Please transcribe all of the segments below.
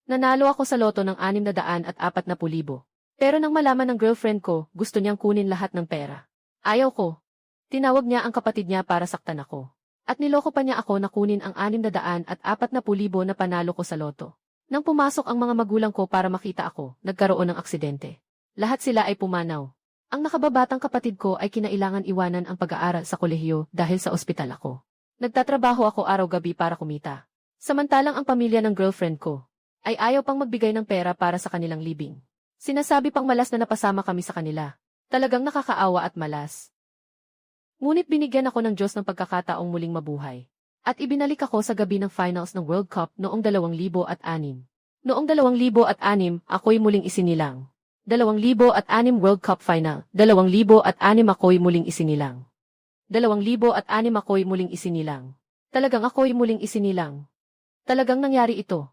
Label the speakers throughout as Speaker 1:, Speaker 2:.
Speaker 1: Nanalo ako sa loto ng 640,000. Pero nang malaman ng girlfriend ko, gusto niyang kunin lahat ng pera. Ayaw ko. Tinawag niya ang kapatid niya para saktan ako. At niloko pa niya ako na kunin ang 640,000 na panalo ko sa loto. Nang pumasok ang mga magulang ko para makita ako, nagkaroon ng aksidente. Lahat sila ay pumanaw. Ang nakababatang kapatid ko ay kinailangan iwanan ang pag-aaral sa kolehiyo dahil sa ospital ako. Nagtatrabaho ako araw-gabi para kumita. Samantalang ang pamilya ng girlfriend ko ay ayaw pang magbigay ng pera para sa kanilang libing. Sinasabi pang malas na napasama kami sa kanila. Talagang nakakaawa at malas. Ngunit binigyan ako ng Diyos ng pagkakataong muling mabuhay. At ibinalik ako sa gabi ng finals ng World Cup noong 2006. Noong 2006, ako'y muling isinilang. 2006 World Cup Final. 2006 ako'y muling isinilang. 2006 ako'y muling isinilang. Talagang ako'y muling isinilang. Talagang nangyari ito.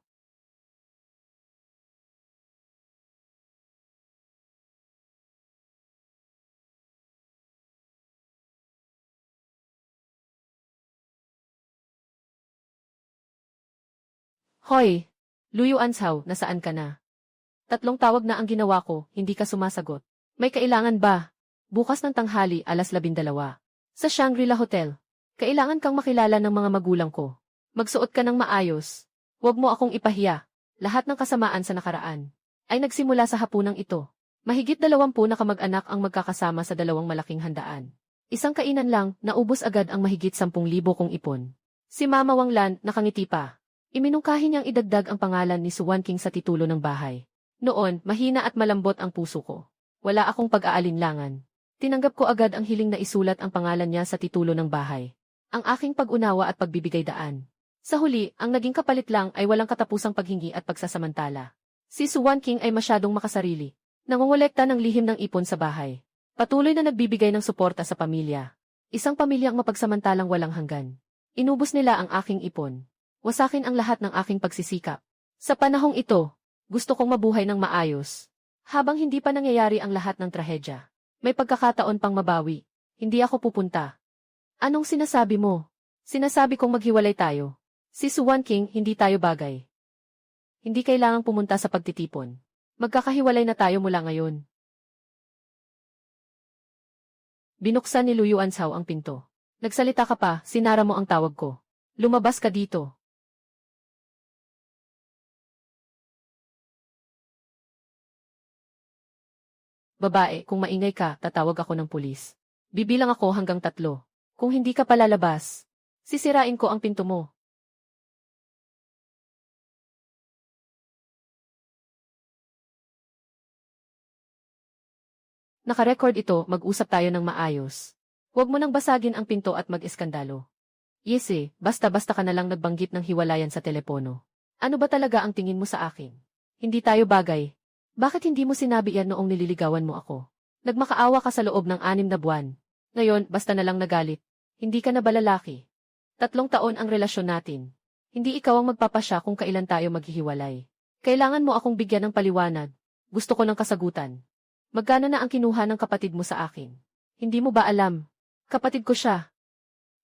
Speaker 1: Hoy! Luyo Ansaw, nasaan ka na? 3 tawag na ang ginawa ko, hindi ka sumasagot. May kailangan ba? Bukas ng tanghali, alas 12. Sa Shangri-La Hotel. Kailangan kang makilala ng mga magulang ko. Magsuot ka ng maayos. Huwag mo akong ipahiya. Lahat ng kasamaan sa nakaraan ay nagsimula sa hapunang ito. Mahigit 20 na kamag-anak ang magkakasama sa 2 malaking handaan. Isang kainan lang, naubos agad ang mahigit 10,000 kong ipon. Si Mama Wanglan, nakangiti pa. Iminungkahi niyang idagdag ang pangalan ni Suwan King sa titulo ng bahay. Noon, mahina at malambot ang puso ko. Wala akong pag-aalinlangan. Tinanggap ko agad ang hiling na isulat ang pangalan niya sa titulo ng bahay. Ang aking pag-unawa at pagbibigay daan. Sa huli, ang naging kapalit lang ay walang katapusang paghingi at pagsasamantala. Si Suwan King ay masyadong makasarili. Nangongolekta ng lihim ng ipon sa bahay. Patuloy na nagbibigay ng suporta sa pamilya. Isang pamilyang mapagsamantalang walang hanggan. Inubos nila ang aking ipon. Wasakin ang lahat ng aking pagsisikap. Sa panahong ito, gusto kong mabuhay ng maayos. Habang hindi pa nangyayari ang lahat ng trahedya, may pagkakataon pang mabawi. Hindi ako pupunta. Anong sinasabi mo? Sinasabi kong maghiwalay tayo. Si Suwan King, hindi tayo bagay. Hindi kailangang pumunta sa pagtitipon. Magkakahiwalay na tayo mula ngayon. Binuksan ni Luyo Ansaw ang pinto. Nagsalita ka pa, sinara mo ang tawag ko. Lumabas ka dito. Babae, kung maingay ka, tatawag ako ng pulis. Bibilang ako hanggang 3. Kung hindi ka palalabas, sisirain ko ang pinto mo. Nakarecord ito, mag-usap tayo ng maayos. Huwag mo nang basagin ang pinto at mag-eskandalo. Yes basta-basta ka na lang nagbanggit ng hiwalayan sa telepono. Ano ba talaga ang tingin mo sa akin? Hindi tayo bagay. Bakit hindi mo sinabi yan noong nililigawan mo ako? Nagmakaawa ka sa loob ng 6 na buwan. Ngayon, basta na lang nagalit. Hindi ka na ba lalaki? 3 taon ang relasyon natin. Hindi ikaw ang magpapasya kung kailan tayo maghihiwalay. Kailangan mo akong bigyan ng paliwanag. Gusto ko ng kasagutan. Magkano na ang kinuha ng kapatid mo sa akin? Hindi mo ba alam? Kapatid ko siya.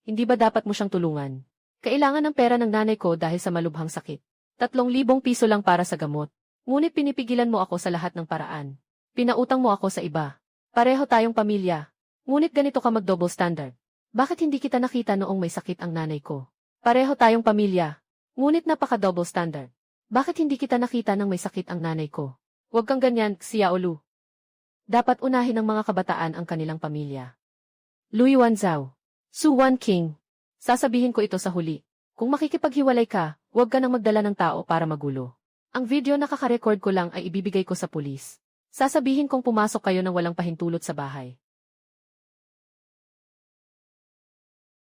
Speaker 1: Hindi ba dapat mo siyang tulungan? Kailangan ng pera ng nanay ko dahil sa malubhang sakit. 3,000 piso lang para sa gamot. Ngunit pinipigilan mo ako sa lahat ng paraan. Pinautang mo ako sa iba. Pareho tayong pamilya. Ngunit ganito ka mag-double standard. Bakit hindi kita nakita noong may sakit ang nanay ko? Pareho tayong pamilya. Ngunit napaka-double standard. Bakit hindi kita nakita nang may sakit ang nanay ko? Huwag kang ganyan, Xiaolu. Dapat unahin ng mga kabataan ang kanilang pamilya. Luyo Ansaw. Suwan King. Sasabihin ko ito sa huli. Kung makikipaghiwalay ka, huwag ka nang magdala ng tao para magulo. Ang video na kakarecord ko lang ay ibibigay ko sa pulis. Sasabihin kong pumasok kayo ng walang pahintulot sa bahay.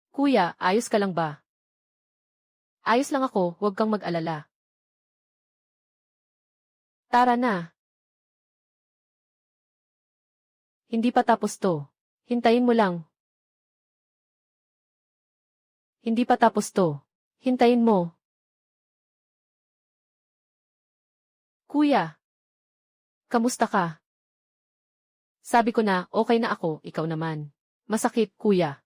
Speaker 1: Kuya, ayos ka lang ba? Ayos lang ako, huwag kang mag-alala. Tara na. Hindi pa tapos to. Hintayin mo lang. Hindi pa tapos to. Hintayin mo. Kuya. Kamusta ka? Sabi ko na, okay na ako, ikaw naman. Masakit, kuya.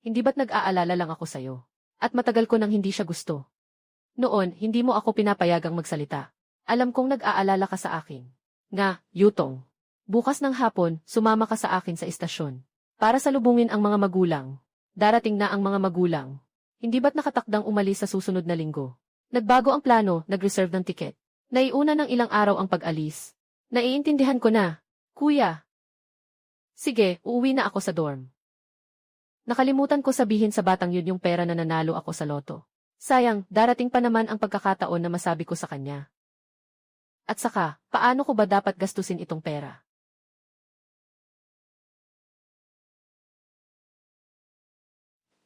Speaker 1: Hindi ba't nag-aalala lang ako sa'yo? At matagal ko nang hindi siya gusto. Noon, hindi mo ako pinapayagang magsalita. Alam kong nag-aalala ka sa akin. Nga, Yutong. Bukas ng hapon, sumama ka sa akin sa istasyon. Para salubungin ang mga magulang. Darating na ang mga magulang. Hindi ba't nakatakdang umalis sa susunod na linggo? Nagbago ang plano, nag-reserve ng tiket. Naiuna ng ilang araw ang pag-alis. Naiintindihan ko na. Kuya. Sige, uuwi na ako sa dorm. Nakalimutan ko sabihin sa batang yun yung pera na nanalo ako sa loto. Sayang, darating pa naman ang pagkakataon na masabi ko sa kanya. At saka, paano ko ba dapat gastusin itong pera?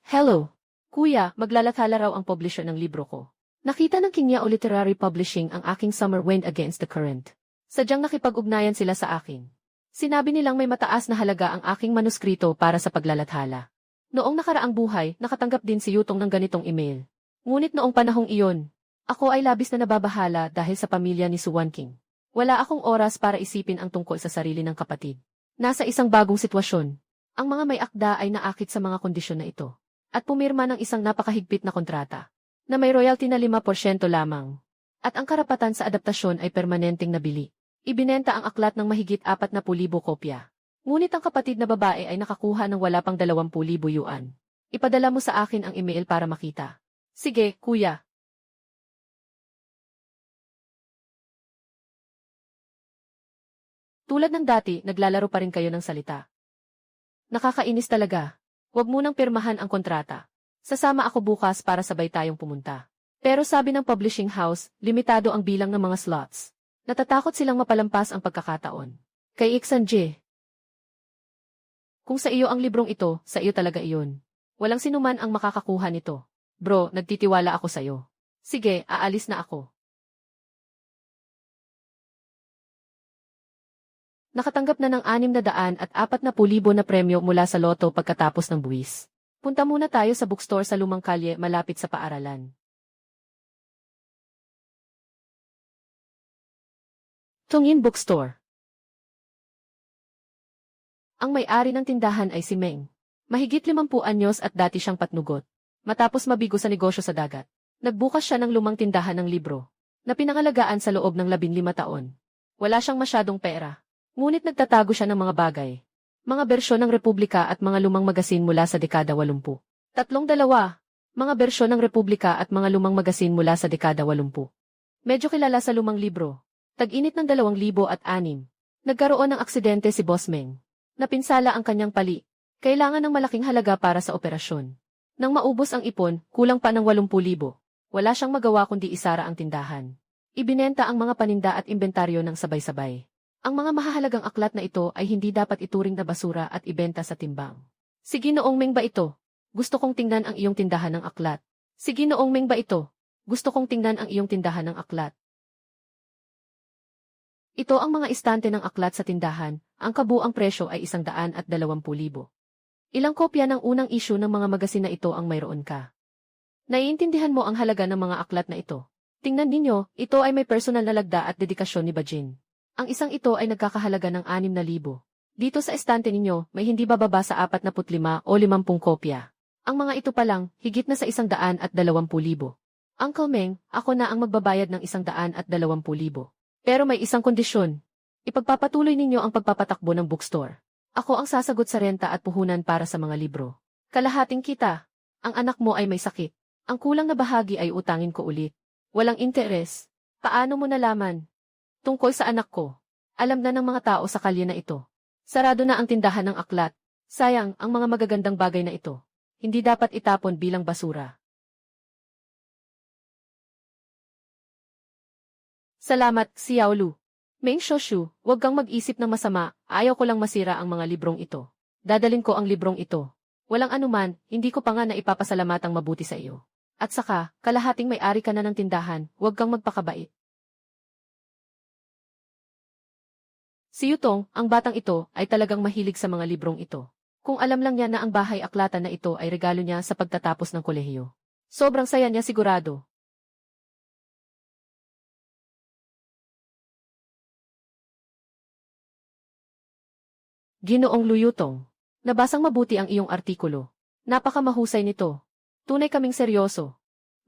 Speaker 1: Hello. Kuya, maglalathala raw ang publisher ng libro ko. Nakita ng Kingyao Literary Publishing ang aking Summer Wind Against the Current. Sadyang nakipag-ugnayan sila sa akin. Sinabi nilang may mataas na halaga ang aking manuskrito para sa paglalathala. Noong nakaraang buhay, nakatanggap din si Yutong ng ganitong email. Ngunit noong panahong iyon, ako ay labis na nababahala dahil sa pamilya ni Suwan King. Wala akong oras para isipin ang tungkol sa sarili ng kapatid. Nasa isang bagong sitwasyon. Ang mga may akda ay naakit sa mga kondisyon na ito. At pumirma ng isang napakahigpit na kontrata, na may royalty na 5% lamang. At ang karapatan sa adaptasyon ay permanenteng nabili. Ibinenta ang aklat ng mahigit 40,000 kopya. Ngunit ang kapatid na babae ay nakakuha ng wala pang 20,000 yuan. Ipadala mo sa akin ang email para makita. Sige, kuya. Tulad ng dati, naglalaro pa rin kayo ng salita. Nakakainis talaga. Huwag munang pirmahan ang kontrata. Sasama ako bukas para sabay tayong pumunta. Pero sabi ng publishing house, limitado ang bilang ng mga slots. Natatakot silang mapalampas ang pagkakataon. Kay Iksan-ji. Kung sa iyo ang librong ito, sa iyo talaga iyon. Walang sinuman ang makakakuha nito. Bro, nagtitiwala ako sa iyo. Sige, aalis na ako. Nakatanggap na ng 640,000 na premyo mula sa loto pagkatapos ng buwis. Punta muna tayo sa bookstore sa Lumang Kalye malapit sa paaralan. Tungin Bookstore. Ang may-ari ng tindahan ay si Meng. Mahigit 50 anyos at dati siyang patnugot. Matapos mabigo sa negosyo sa dagat, nagbukas siya ng lumang tindahan ng libro, na pinangalagaan sa loob ng 15 taon. Wala siyang masyadong pera. Ngunit nagtatago siya ng mga bagay. Mga bersyon ng Republika at mga lumang magasin mula sa dekada 80. Mga bersyon ng Republika at mga lumang magasin mula sa dekada 80. Medyo kilala sa lumang libro. Tag-init ng 2006. Nagkaroon ng aksidente si Boss Meng. Napinsala ang kanyang pali. Kailangan ng malaking halaga para sa operasyon. Nang maubos ang ipon, kulang pa ng 80,000. Wala siyang magawa kundi isara ang tindahan. Ibinenta ang mga paninda at inventaryo ng sabay-sabay. Ang mga mahahalagang aklat na ito ay hindi dapat ituring na basura at ibenta sa timbang. Sige noong Meng ba ito? Gusto kong tingnan ang iyong tindahan ng aklat. Sige noong Meng ba ito? Gusto kong tingnan ang iyong tindahan ng aklat. Ito ang mga istante ng aklat sa tindahan, ang kabuang presyo ay 120,000. Ilang kopya ng unang issue ng mga magasin na ito ang mayroon ka? Naiintindihan mo ang halaga ng mga aklat na ito. Tingnan ninyo, ito ay may personal na lagda at dedikasyon ni Bajin. Ang isang ito ay nagkakahalaga ng 6,000. Dito sa estante ninyo, may hindi bababa sa 45 o 50 kopya. Ang mga ito pa lang, higit na sa 120,000. Uncle Meng, ako na ang magbabayad ng 120,000. Pero may isang kondisyon. Ipagpapatuloy ninyo ang pagpapatakbo ng bookstore. Ako ang sasagot sa renta at puhunan para sa mga libro. Kalahating kita. Ang anak mo ay may sakit. Ang kulang na bahagi ay utangin ko ulit. Walang interes. Paano mo nalaman? Tungkol sa anak ko. Alam na ng mga tao sa kalye na ito. Sarado na ang tindahan ng aklat. Sayang, ang mga magagandang bagay na ito. Hindi dapat itapon bilang basura. Salamat, Xiao Lu. Meng Shoshu, huwag kang mag-isip ng masama, ayaw ko lang masira ang mga librong ito. Dadalin ko ang librong ito. Walang anuman, hindi ko pa nga naipapasalamatang mabuti sa iyo. At saka, kalahating may-ari ka na ng tindahan, huwag kang magpakabait. Si Yutong, ang batang ito, ay talagang mahilig sa mga librong ito. Kung alam lang niya na ang bahay aklatan na ito ay regalo niya sa pagtatapos ng kolehiyo. Sobrang saya niya sigurado. Ginoong Luyutong, nabasang mabuti ang iyong artikulo. Napakamahusay nito. Tunay kaming seryoso.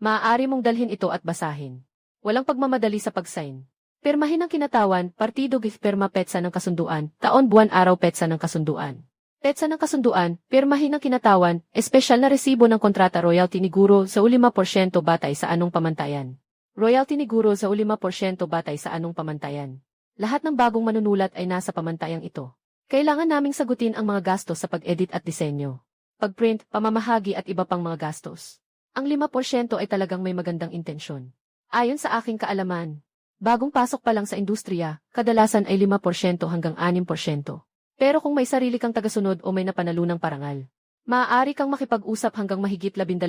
Speaker 1: Maaari mong dalhin ito at basahin. Walang pagmamadali sa pag-sign. Pirmahin ng kinatawan, partido gif pirma petsa ng kasunduan, taon buwan araw petsa ng kasunduan. Petsa ng kasunduan, pirmahin ng kinatawan, espesyal na resibo ng kontrata royalty ni guro sa 5% batay sa anong pamantayan. Royalty ni guro sa 5% batay sa anong pamantayan. Lahat ng bagong manunulat ay nasa pamantayang ito. Kailangan naming sagutin ang mga gastos sa pag-edit at disenyo, pagprint, pamamahagi at iba pang mga gastos. Ang 5% ay talagang may magandang intensyon. Ayon sa aking kaalaman, bagong pasok pa lang sa industriya, kadalasan ay 5% hanggang 6%. Pero kung may sarili kang tagasunod o may napanalunang parangal, maaari kang makipag-usap hanggang mahigit 12%.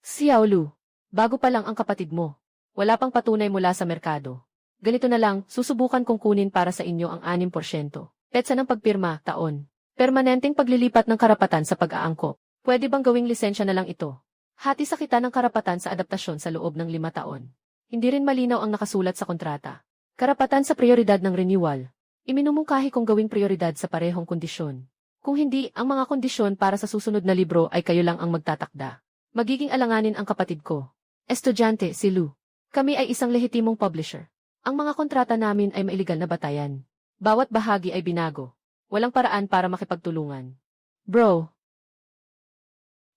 Speaker 1: Xiao Lu, bago pa lang ang kapatid mo. Wala pang patunay mula sa merkado. Ganito na lang, susubukan kong kunin para sa inyo ang 6%. Petsa ng pagpirma, taon. Permanenteng paglilipat ng karapatan sa pag-aangkop. Pwede bang gawing lisensya na lang ito? Hati sa kita ng karapatan sa adaptasyon sa loob ng 5 taon. Hindi rin malinaw ang nakasulat sa kontrata. Karapatan sa prioridad ng renewal. Iminumungkahi kong gawing prioridad sa parehong kondisyon. Kung hindi, ang mga kondisyon para sa susunod na libro ay kayo lang ang magtatakda. Magiging alanganin ang kapatid ko. Estudyante, si Lu. Kami ay isang lehitimong publisher. Ang mga kontrata namin ay mailegal na batayan. Bawat bahagi ay binago. Walang paraan para makipagtulungan. Bro.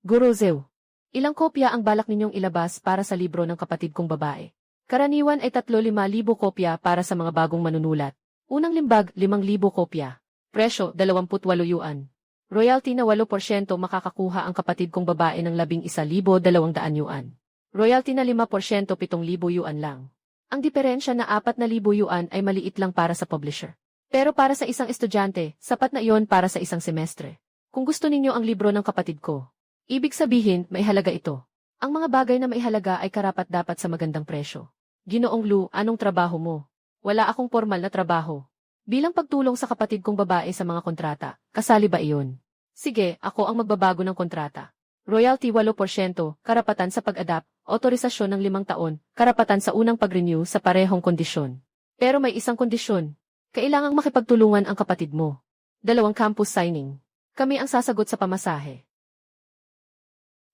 Speaker 1: Guro Zeu. Ilang kopya ang balak ninyong ilabas para sa libro ng kapatid kong babae? Karaniwan ay 35,000 kopya para sa mga bagong manunulat. Unang limbag, 5,000 kopya. Presyo, 28 yuan. Royalty na 8% makakakuha ang kapatid kong babae ng 11,200 yuan. Royalty na 5% 7,000 yuan lang. Ang diferensya na 4,000 yuan ay maliit lang para sa publisher. Pero para sa isang estudyante, sapat na iyon para sa isang semestre. Kung gusto ninyo ang libro ng kapatid ko, ibig sabihin, may halaga ito. Ang mga bagay na may halaga ay karapat-dapat sa magandang presyo. Ginoong Lu, anong trabaho mo? Wala akong formal na trabaho. Bilang pagtulong sa kapatid kong babae sa mga kontrata, kasali ba iyon? Sige, ako ang magbabago ng kontrata. Royalty 8%, karapatan sa pag-adapt, otorisasyon ng 5 taon, karapatan sa unang pag-renew sa parehong kondisyon. Pero may isang kondisyon. Kailangang makipagtulungan ang kapatid mo. 2 campus signing. Kami ang sasagot sa pamasahe.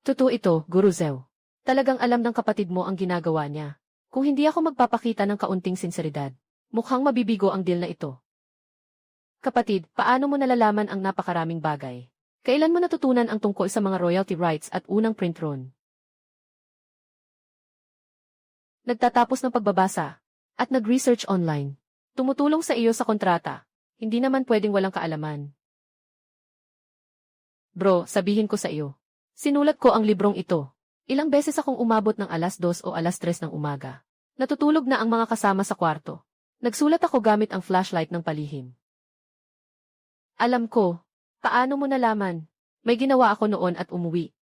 Speaker 1: Totoo ito, Guru Zeu. Talagang alam ng kapatid mo ang ginagawa niya. Kung hindi ako magpapakita ng kaunting sinseridad, mukhang mabibigo ang deal na ito. Kapatid, paano mo nalalaman ang napakaraming bagay? Kailan mo natutunan ang tungkol sa mga royalty rights at unang print run? Nagtatapos ng pagbabasa at nag-research online. Tumutulong sa iyo sa kontrata. Hindi naman pwedeng walang kaalaman. Bro, sabihin ko sa iyo. Sinulat ko ang librong ito. Ilang beses akong umabot ng 2:00 o 3:00 ng umaga. Natutulog na ang mga kasama sa kwarto. Nagsulat ako gamit ang flashlight ng palihim. Alam ko. Paano mo nalaman? May ginawa ako noon at umuwi.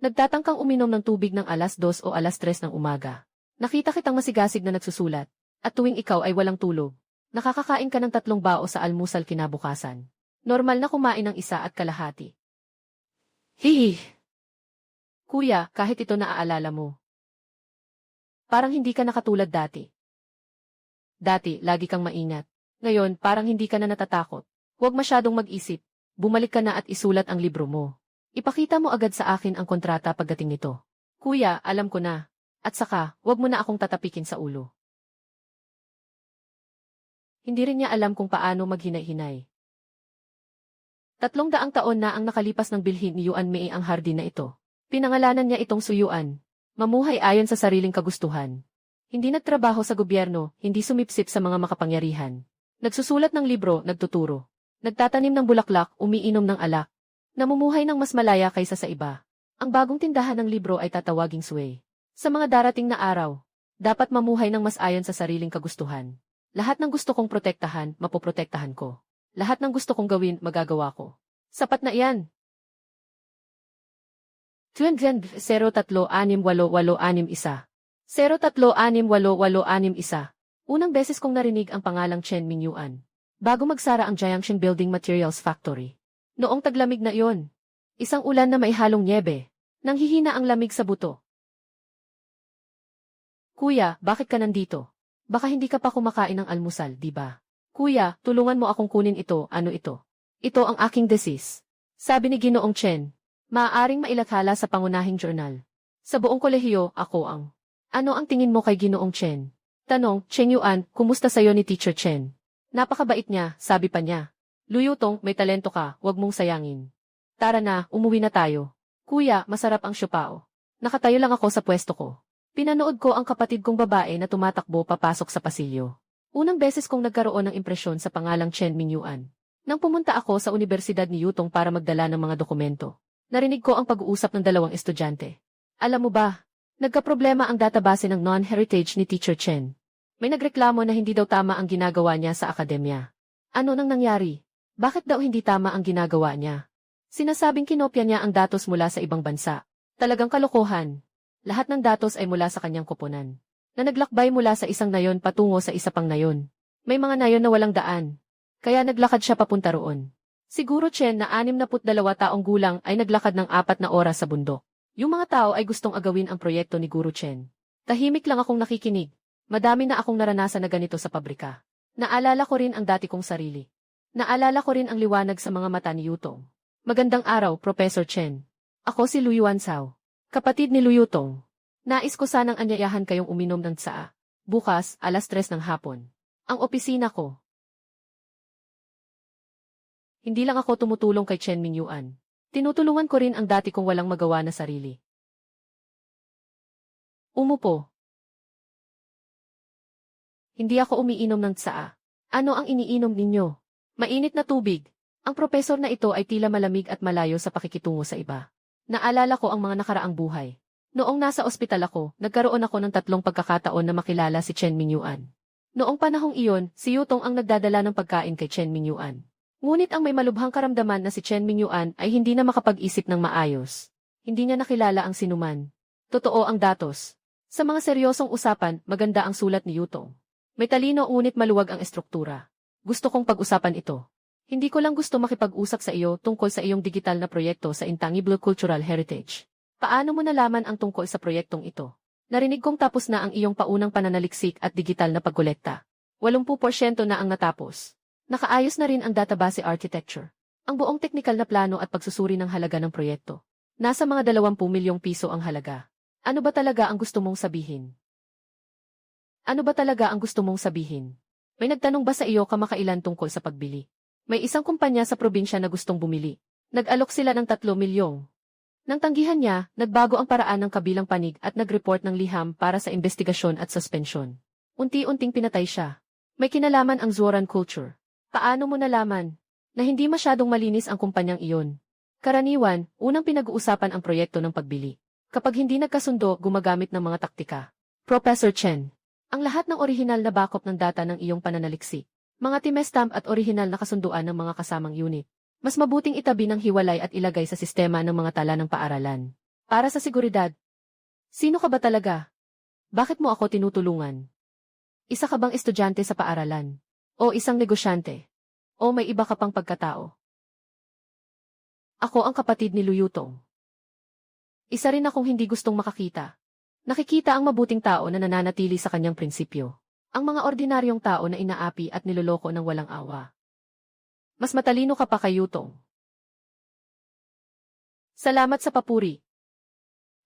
Speaker 1: Nagtatangkang uminom ng tubig ng 2:00 o 3:00 ng umaga. Nakita kitang masigasig na nagsusulat. At tuwing ikaw ay walang tulog, nakakakain ka ng 3 bao sa almusal kinabukasan. Normal na kumain ng 1.5. Hihi! Kuya, kahit ito naaalala mo. Parang hindi ka nakatulad dati. Dati, lagi kang maingat. Ngayon, parang hindi ka na natatakot. Huwag masyadong mag-isip. Bumalik ka na at isulat ang libro mo. Ipakita mo agad sa akin ang kontrata pagdating nito. Kuya, alam ko na. At saka, huwag mo na akong tatapikin sa ulo. Hindi rin niya alam kung paano maghinay-hinay. 300 taon na ang nakalipas ng bilhin ni Yuan Mei ang hardin na ito. Pinangalanan niya itong Suyuan. Mamuhay ayon sa sariling kagustuhan. Hindi nagtrabaho sa gobyerno, hindi sumipsip sa mga makapangyarihan. Nagsusulat ng libro, nagtuturo. Nagtatanim ng bulaklak, umiinom ng alak. Namumuhay ng mas malaya kaysa sa iba. Ang bagong tindahan ng libro ay tatawaging Sway. Sa mga darating na araw, dapat mamuhay ng mas ayon sa sariling kagustuhan. Lahat ng gusto kong protektahan, mapoprotektahan ko. Lahat ng gusto kong gawin, magagawa ko. Sapat na iyan. 0368861. 0368861. Unang beses kong narinig ang pangalang Chen Mingyuan. Bago magsara ang Jiangshan Building Materials Factory. Noong taglamig na iyon. Isang ulan na may halong nyebe. Nanghihina ang lamig sa buto. Kuya, bakit ka nandito? Baka hindi ka pa kumakain ng almusal, di ba? Kuya, tulungan mo akong kunin ito, ano ito? Ito ang aking thesis. Sabi ni Ginoong Chen. Maaaring mailathala sa pangunahing journal. Sa buong kolehiyo, ako ang. Ano ang tingin mo kay Ginoong Chen? Tanong, Cheng Yuan, kumusta sa'yo ni Teacher Chen? Napakabait niya, sabi pa niya. Lu Yutong, may talento ka, wag mong sayangin. Tara na, umuwi na tayo. Kuya, masarap ang siopao. Nakatayo lang ako sa pwesto ko. Pinanood ko ang kapatid kong babae na tumatakbo papasok sa pasilyo. Unang beses kong nagkaroon ng impresyon sa pangalang Chen Mingyuan. Nang pumunta ako sa Universidad ni Yutong para magdala ng mga dokumento, narinig ko ang pag-uusap ng dalawang estudyante. Alam mo ba, nagkaproblema ang database ng non-heritage ni Teacher Chen. May nagreklamo na hindi daw tama ang ginagawa niya sa akademya. Ano nang nangyari? Bakit daw hindi tama ang ginagawa niya? Sinasabing kinopya niya ang datos mula sa ibang bansa. Talagang kalokohan. Lahat ng datos ay mula sa kanyang koponan, na naglakbay mula sa isang nayon patungo sa isa pang nayon. May mga nayon na walang daan. Kaya naglakad siya papunta roon. Siguro Chen na 62 taong gulang ay naglakad ng 4 na oras sa bundok. Yung mga tao ay gustong agawin ang proyekto ni Guru Chen. Tahimik lang akong nakikinig. Madami na akong naranasan na ganito sa pabrika. Naalala ko rin ang dati kong sarili. Naalala ko rin ang liwanag sa mga mata ni Yutong. Magandang araw, Professor Chen. Ako si Lu Yuansao, kapatid ni Lu Yutong. Nais ko sanang anyayahan kayong uminom ng tsaa. Bukas, 3:00 ng hapon. Ang opisina ko. Hindi lang ako tumutulong kay Chen Mingyuan. Tinutulungan ko rin ang dati kong walang magawa na sarili. Umupo. Hindi ako umiinom ng tsaa. Ano ang iniinom ninyo? Mainit na tubig. Ang propesor na ito ay tila malamig at malayo sa pakikitungo sa iba. Naalala ko ang mga nakaraang buhay. Noong nasa ospital ako, nagkaroon ako ng 3 pagkakataon na makilala si Chen Mingyuan. Noong panahong iyon, si Yutong ang nagdadala ng pagkain kay Chen Mingyuan. Ngunit ang may malubhang karamdaman na si Chen Mingyuan ay hindi na makapag-isip ng maayos. Hindi niya nakilala ang sinuman. Totoo ang datos. Sa mga seryosong usapan, maganda ang sulat ni Yutong. May talino ngunit maluwag ang estruktura. Gusto kong pag-usapan ito. Hindi ko lang gusto makipag-usap sa iyo tungkol sa iyong digital na proyekto sa Intangible Cultural Heritage. Paano mo nalaman ang tungkol sa proyektong ito? Narinig kong tapos na ang iyong paunang pananaliksik at digital na pagkolekta. 80% na ang natapos. Nakaayos na rin ang database architecture. Ang buong teknikal na plano at pagsusuri ng halaga ng proyekto. Nasa mga 20 milyong piso ang halaga. Ano ba talaga ang gusto mong sabihin? Ano ba talaga ang gusto mong sabihin? May nagtanong ba sa iyo kamakailan tungkol sa pagbili? May isang kumpanya sa probinsya na gustong bumili. Nag-alok sila ng 3 milyong. Nang tanggihan niya, nagbago ang paraan ng kabilang panig at nag-report ng liham para sa investigasyon at suspensyon. Unti-unting pinatay siya. May kinalaman ang Zuoran culture. Paano mo nalaman na hindi masyadong malinis ang kumpanyang iyon? Karaniwan, unang pinag-uusapan ang proyekto ng pagbili. Kapag hindi nagkasundo, gumagamit ng mga taktika. Professor Chen, ang lahat ng orihinal na backup ng data ng iyong pananaliksik. Mga timestamp at orihinal na kasunduan ng mga kasamang unit. Mas mabuting itabi ng hiwalay at ilagay sa sistema ng mga tala ng paaralan. Para sa seguridad. Sino ka ba talaga? Bakit mo ako tinutulungan? Isa ka bang estudyante sa paaralan? O isang negosyante? O may iba ka pang pagkatao? Ako ang kapatid ni Lu Yutong. Isa rin akong hindi gustong makakita. Nakikita ang mabuting tao na nananatili sa kanyang prinsipyo. Ang mga ordinaryong tao na inaapi at niloloko ng walang awa. Mas matalino ka pa kay Yutong. Salamat sa papuri.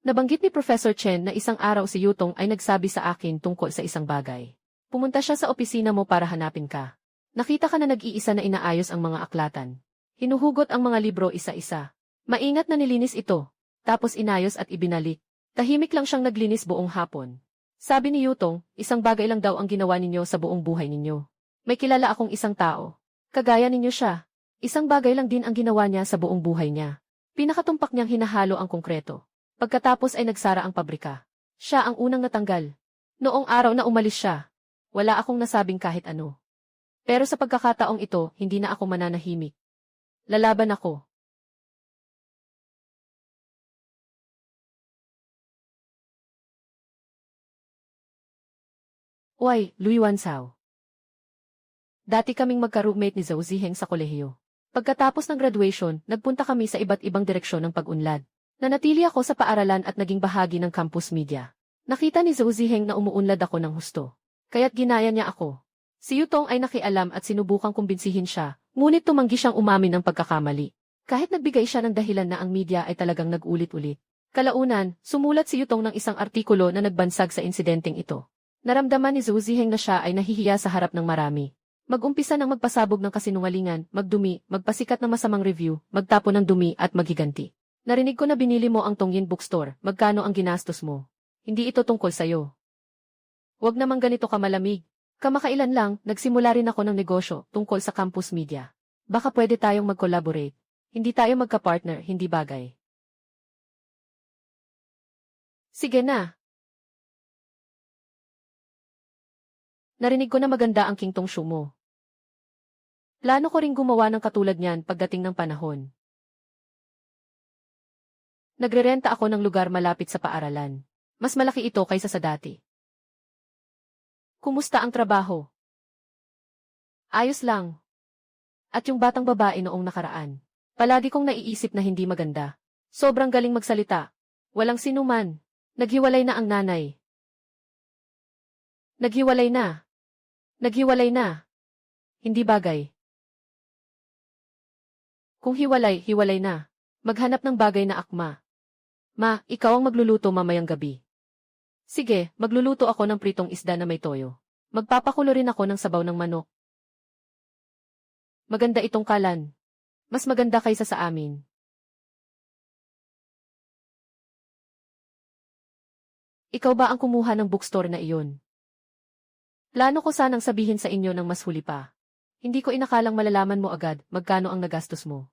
Speaker 1: Nabanggit ni Professor Chen na isang araw si Yutong ay nagsabi sa akin tungkol sa isang bagay. Pumunta siya sa opisina mo para hanapin ka. Nakita ka na nag-iisa na inaayos ang mga aklatan. Hinuhugot ang mga libro isa-isa. Maingat na nilinis ito. Tapos inayos at ibinalik. Tahimik lang siyang naglinis buong hapon. Sabi ni Yutong, isang bagay lang daw ang ginawa ninyo sa buong buhay ninyo. May kilala akong isang tao. Kagaya ninyo siya. Isang bagay lang din ang ginawa niya sa buong buhay niya. Pinakatumpak niyang hinahalo ang konkreto. Pagkatapos ay nagsara ang pabrika. Siya ang unang natanggal. Noong araw na umalis siya, wala akong nasabing kahit ano. Pero sa pagkakataong ito, hindi na ako mananahimik. Lalaban ako. Uy, Lu Yuansao. Dati kaming magka-roommate ni Zhou Ziheng sa kolehiyo. Pagkatapos ng graduation, nagpunta kami sa iba't ibang direksyon ng pag-unlad. Nanatili ako sa paaralan at naging bahagi ng campus media. Nakita ni Zhou Ziheng na umuunlad ako ng husto. Kaya't ginaya niya ako. Si Yutong ay nakialam at sinubukang kumbinsihin siya, ngunit tumanggi siyang umamin ng pagkakamali. Kahit nagbigay siya ng dahilan na ang media ay talagang nag-ulit-ulit. Kalaunan, sumulat si Yutong ng isang artikulo na nagbansag sa insidenteng ito. Naramdaman ni Zhou Ziheng na siya ay nahihiya sa harap ng marami. Mag-umpisa ng magpasabog ng kasinungalingan, magdumi, magpasikat ng masamang review, magtapo ng dumi at maghiganti. Narinig ko na binili mo ang Tongyin Bookstore, magkano ang ginastos mo? Hindi ito tungkol sa'yo. Huwag namang ganito ka malamig. Kamakailan lang, nagsimula rin ako ng negosyo tungkol sa campus media. Baka pwede tayong mag-collaborate. Hindi tayo magka-partner, hindi bagay. Sige na. Narinig ko na maganda ang kingtong shoe mo. Plano ko ring gumawa ng katulad niyan pagdating ng panahon. Nagrerenta ako ng lugar malapit sa paaralan. Mas malaki ito kaysa sa dati. Kumusta ang trabaho? Ayos lang. At yung batang babae noong nakaraan. Palagi kong naiisip na hindi maganda. Sobrang galing magsalita. Walang sinuman. Naghiwalay na ang nanay. Naghiwalay na. Naghiwalay na. Hindi bagay. Kung hiwalay, hiwalay na. Maghanap ng bagay na akma. Ma, ikaw ang magluluto mamayang gabi. Sige, magluluto ako ng pritong isda na may toyo. Magpapakulo rin ako ng sabaw ng manok. Maganda itong kalan. Mas maganda kaysa sa amin. Ikaw ba ang kumuha ng bookstore na iyon? Plano ko sanang sabihin sa inyo ng mas huli pa. Hindi ko inakalang malalaman mo agad magkano ang nagastos mo.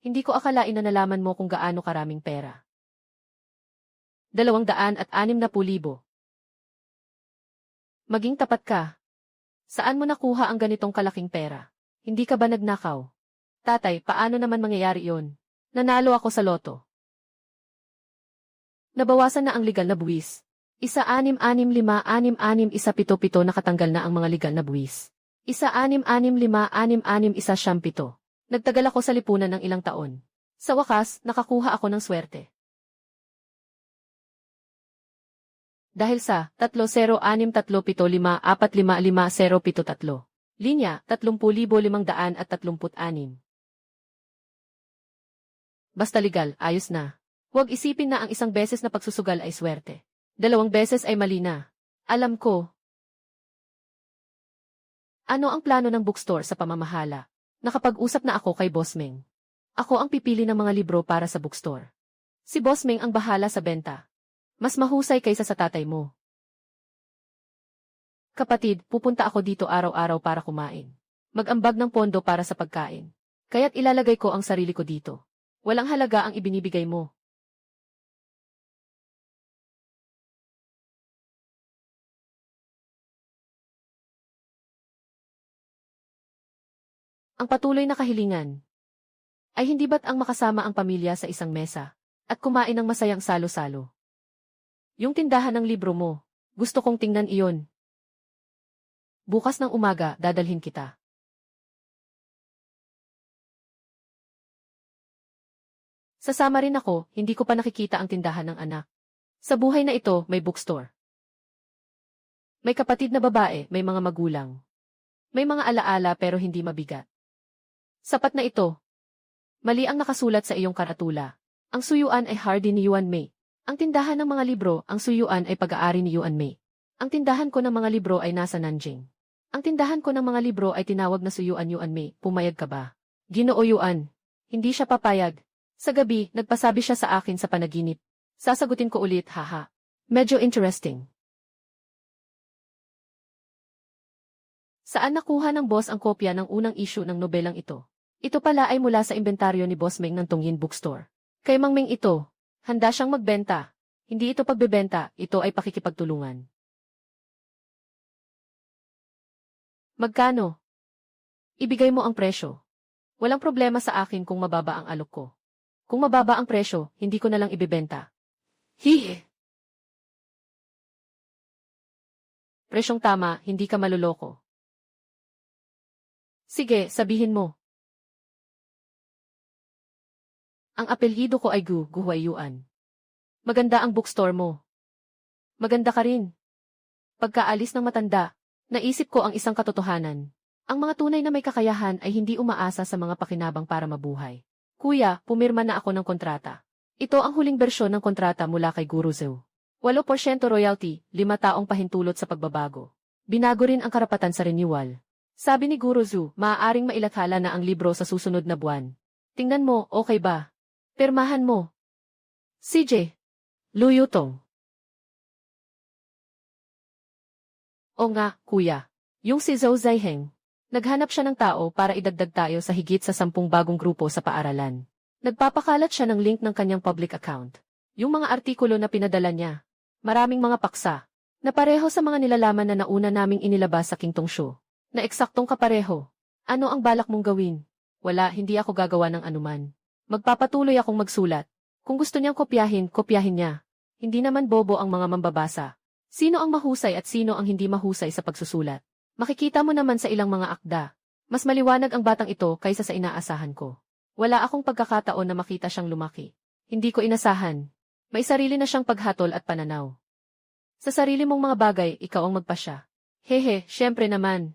Speaker 1: Hindi ko akalain na nalaman mo kung gaano karaming pera. 260,000. Maging tapat ka. Saan mo nakuha ang ganitong kalaking pera? Hindi ka ba nagnakaw? Tatay, paano naman mangyayari yon? Nanalo ako sa loto. Nabawasan na ang legal na buwis. 1,6,5,6,6,1,7,7 nakatanggal na ang mga legal na buwis. 1,6,5,6,6,1,7. Nagtagal ako sa lipunan ng ilang taon. Sa wakas, nakakuha ako ng swerte. Dahil sa 306375455073. Linya 30,536. Basta legal, ayos na. Huwag isipin na ang isang beses na pagsusugal ay swerte. 2 beses ay mali na. Alam ko. Ano ang plano ng bookstore sa pamamahala? Nakapag-usap na ako kay Boss Meng. Ako ang pipili ng mga libro para sa bookstore. Si Boss Meng ang bahala sa benta. Mas mahusay kaysa sa tatay mo. Kapatid, pupunta ako dito araw-araw para kumain. Mag-ambag ng pondo para sa pagkain. Kaya't ilalagay ko ang sarili ko dito. Walang halaga ang ibinibigay mo. Ang patuloy na kahilingan ay hindi ba't ang makasama ang pamilya sa isang mesa at kumain ng masayang salo-salo? Yung tindahan ng libro mo, gusto kong tingnan iyon. Bukas ng umaga, dadalhin kita. Sasama rin ako, hindi ko pa nakikita ang tindahan ng anak. Sa buhay na ito, may bookstore. May kapatid na babae, may mga magulang. May mga alaala pero hindi mabigat. Sapat na ito. Mali ang nakasulat sa iyong karatula. Ang suyuan ay Hardy ni Yuan Mei. Ang tindahan ng mga libro, ang suyuan ay pag-aari ni Yuan Mei. Ang tindahan ko ng mga libro ay nasa Nanjing. Ang tindahan ko ng mga libro ay tinawag na suyuan Yuan Mei. Pumayag ka ba? Ginoo Yuan. Hindi siya papayag. Sa gabi, nagpasabi siya sa akin sa panaginip. Sasagutin ko ulit, haha. Medyo interesting. Saan nakuha ng boss ang kopya ng unang issue ng nobelang ito? Ito pala ay mula sa inventaryo ni Boss Meng ng Tongyin Bookstore. Kay Mang Meng ito. Handa siyang magbenta. Hindi ito pagbebenta, ito ay pakikipagtulungan. Magkano? Ibigay mo ang presyo. Walang problema sa akin kung mababa ang alok ko. Kung mababa ang presyo, hindi ko na lang ibebenta. Hihi! Presyong tama, hindi ka maluloko. Sige, sabihin mo. Ang apelyido ko ay Gu Guhuayuan. Maganda ang bookstore mo. Maganda ka rin. Pagkaalis ng matanda, naisip ko ang isang katotohanan. Ang mga tunay na may kakayahan ay hindi umaasa sa mga pakinabang para mabuhay. Kuya, pumirma na ako ng kontrata. Ito ang huling bersyon ng kontrata mula kay Guru Zhou. 8% royalty, 5 taong pahintulot sa pagbabago. Binago rin ang karapatan sa renewal. Sabi ni Guru Zhu, maaaring mailathala na ang libro sa susunod na buwan. Tingnan mo, okay ba? Pirmahan mo. CJ. Lu Yutong. O nga, kuya. Yung si Zhou Zaiheng. Naghanap siya ng tao para idagdag tayo sa higit sa 10 bagong grupo sa paaralan. Nagpapakalat siya ng link ng kanyang public account. Yung mga artikulo na pinadala niya. Maraming mga paksa. Na pareho sa mga nilalaman na nauna naming inilabas sa Kingtong Show. Na eksaktong kapareho. Ano ang balak mong gawin? Wala, hindi ako gagawa ng anuman. Magpapatuloy akong magsulat. Kung gusto niyang kopyahin, kopyahin niya. Hindi naman bobo ang mga mambabasa. Sino ang mahusay at sino ang hindi mahusay sa pagsusulat? Makikita mo naman sa ilang mga akda. Mas maliwanag ang batang ito kaysa sa inaasahan ko. Wala akong pagkakataon na makita siyang lumaki. Hindi ko inasahan. May sarili na siyang paghatol at pananaw. Sa sarili mong mga bagay, ikaw ang magpasya. Hehe, syempre naman.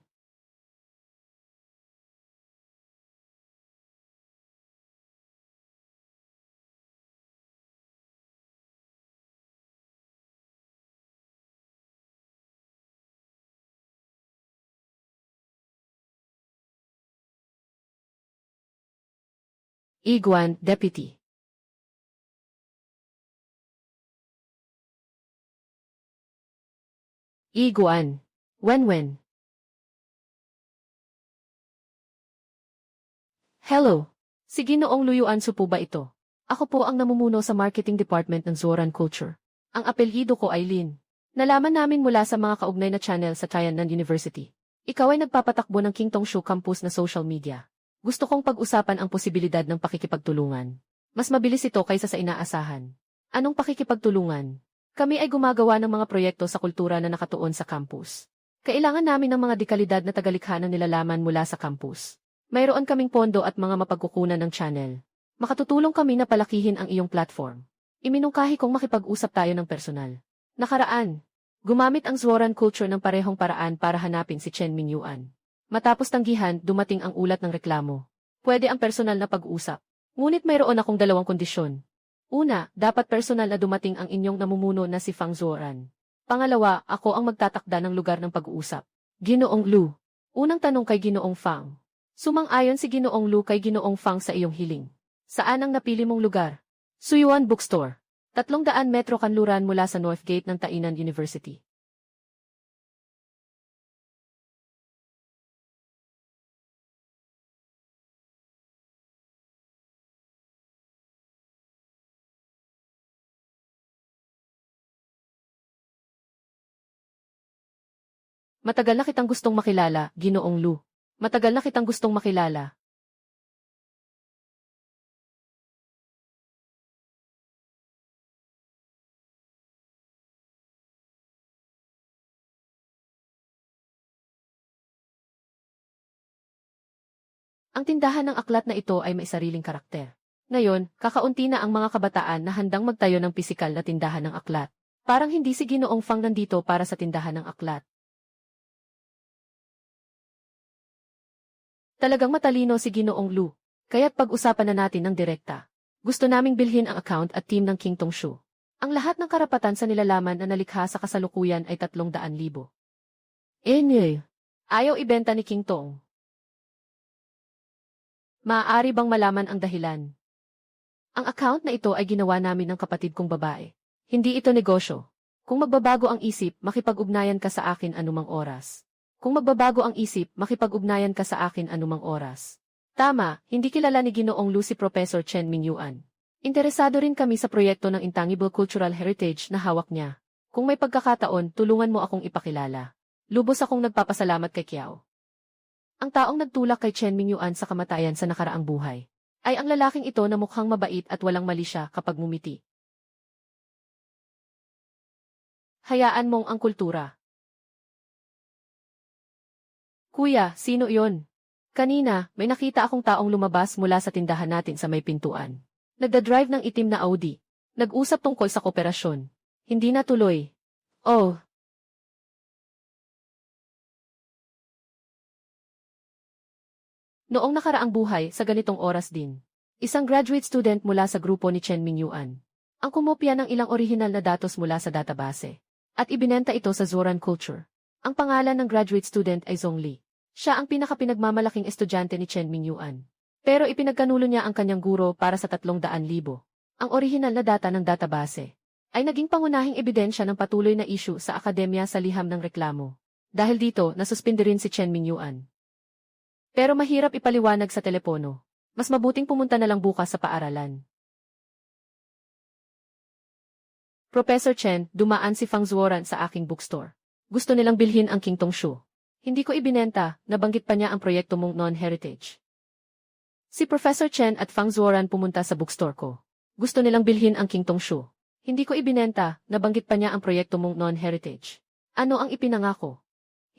Speaker 1: Iguan, Deputy. Iguan. Wenwen. Hello. Si Ginoong Luyuan po ba ito? Ako po ang namumuno sa marketing department ng Zoran Culture. Ang apelyido ko ay Lin. Nalaman namin mula sa mga kaugnay na channel sa Tainan University. Ikaw ay nagpapatakbo ng Kingtong Shu campus na social media. Gusto kong pag-usapan ang posibilidad ng pakikipagtulungan. Mas mabilis ito kaysa sa inaasahan. Anong pakikipagtulungan? Kami ay gumagawa ng mga proyekto sa kultura na nakatuon sa campus. Kailangan namin ng mga dekalidad na tagalikha ng nilalaman mula sa campus. Mayroon kaming pondo at mga mapagkukunan ng channel. Makatutulong kami na palakihin ang iyong platform. Iminungkahi kong makipag-usap tayo ng personal. Nakaraan, gumamit ang Zoran Culture ng parehong paraan para hanapin si Chen Mingyuan. Matapos tanggihan, dumating ang ulat ng reklamo. Pwede ang personal na pag-usap. Ngunit mayroon akong 2 kondisyon. Una, dapat personal na dumating ang inyong namumuno na si Fang Zoran. Pangalawa, ako ang magtatakda ng lugar ng pag-uusap. Ginoong Lu. Unang tanong kay Ginoong Fang. Sumang-ayon si Ginoong Lu kay Ginoong Fang sa iyong hiling. Saan ang napili mong lugar? Suyuan Bookstore. 300 metro kanluran mula sa North Gate ng Tainan University. Matagal na kitang gustong makilala, Ginoong Lu. Matagal na kitang gustong makilala. Ang tindahan ng aklat na ito ay may sariling karakter. Ngayon, kakaunti na ang mga kabataan na handang magtayo ng pisikal na tindahan ng aklat. Parang hindi si Ginoong Fang nandito para sa tindahan ng aklat. Talagang matalino si Ginoong Lu. Kaya't pag-usapan na natin ng direkta. Gusto naming bilhin ang account at team ng Kingtong Shu. Ang lahat ng karapatan sa nilalaman na nalikha sa kasalukuyan ay 300,000. Ayaw ibenta ni Kingtong. Maaari bang malaman ang dahilan? Ang account na ito ay ginawa namin ng kapatid kong babae. Hindi ito negosyo. Kung magbabago ang isip, makipag-ugnayan ka sa akin anumang oras. Kung magbabago ang isip, makipag-ugnayan ka sa akin anumang oras. Tama, hindi kilala ni Ginoong Lu si Professor Chen Mingyuan. Interesado rin kami sa proyekto ng Intangible Cultural Heritage na hawak niya. Kung may pagkakataon, tulungan mo akong ipakilala. Lubos akong nagpapasalamat kay Kiao. Ang taong nagtulak kay Chen Mingyuan sa kamatayan sa nakaraang buhay ay ang lalaking ito na mukhang mabait at walang mali siya kapag ngumiti. Hayaan mong ang kultura. Kuya, sino yon? Kanina, may nakita akong taong lumabas mula sa tindahan natin sa may pintuan. Nagdadrive ng itim na Audi. Nag-usap tungkol sa kooperasyon. Hindi natuloy. Oh. Noong nakaraang buhay, sa ganitong oras din. Isang graduate student mula sa grupo ni Chen Mingyuan. ang kumopya ng ilang orihinal na datos mula sa database. At ibinenta ito sa Zoran Culture. Ang pangalan ng graduate student ay Zhongli. Siya ang pinakapinagmamalaking estudyante ni Chen Mingyuan. Pero ipinagkanulo niya ang kanyang guro para sa 300,000. Ang orihinal na data ng database ay naging pangunahing ebidensya ng patuloy na issue sa akademya sa liham ng reklamo. Dahil dito, nasuspindi rin si Chen Mingyuan. Pero mahirap ipaliwanag sa telepono. Mas mabuting pumunta na lang bukas sa paaralan. Professor Chen, dumaan si Fang Zuoran sa aking bookstore. Gusto nilang bilhin ang King Tong Shu. Hindi ko ibinenta, nabanggit pa niya ang proyekto mong non-heritage. Si Professor Chen at Fang Zuoran pumunta sa bookstore ko. Gusto nilang bilhin ang King Tong Shu. Hindi ko ibinenta, nabanggit pa niya ang proyekto mong non-heritage. Ano ang ipinangako?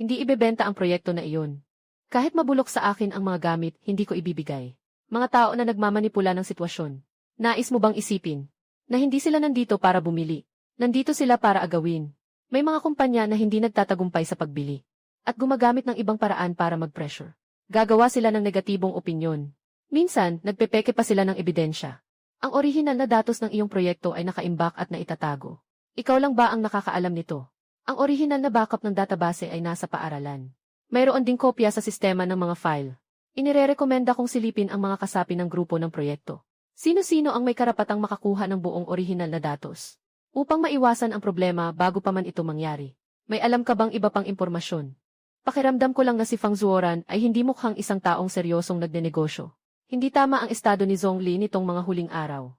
Speaker 1: Hindi ibebenta ang proyekto na iyon. Kahit mabulok sa akin ang mga gamit, hindi ko ibibigay. Mga tao na nagmamanipula ng sitwasyon. Nais mo bang isipin na hindi sila nandito para bumili? Nandito sila para agawin. May mga kumpanya na hindi nagtatagumpay sa pagbili at gumagamit ng ibang paraan para mag-pressure. Gagawa sila ng negatibong opinyon. Minsan, nagpepeke pa sila ng ebidensya. Ang orihinal na datos ng iyong proyekto ay nakaimbak at naitatago. Ikaw lang ba ang nakakaalam nito? Ang orihinal na backup ng database ay nasa paaralan. Mayroon ding kopya sa sistema ng mga file. Inirerekomenda kong silipin ang mga kasapi ng grupo ng proyekto. Sino-sino ang may karapatang makakuha ng buong orihinal na datos? Upang maiwasan ang problema bago pa man ito mangyari. May alam ka bang iba pang impormasyon? Pakiramdam ko lang na si Fang Zuoran ay hindi mukhang isang taong seryosong nagnenegosyo. Hindi tama ang estado ni Zhongli nitong mga huling araw.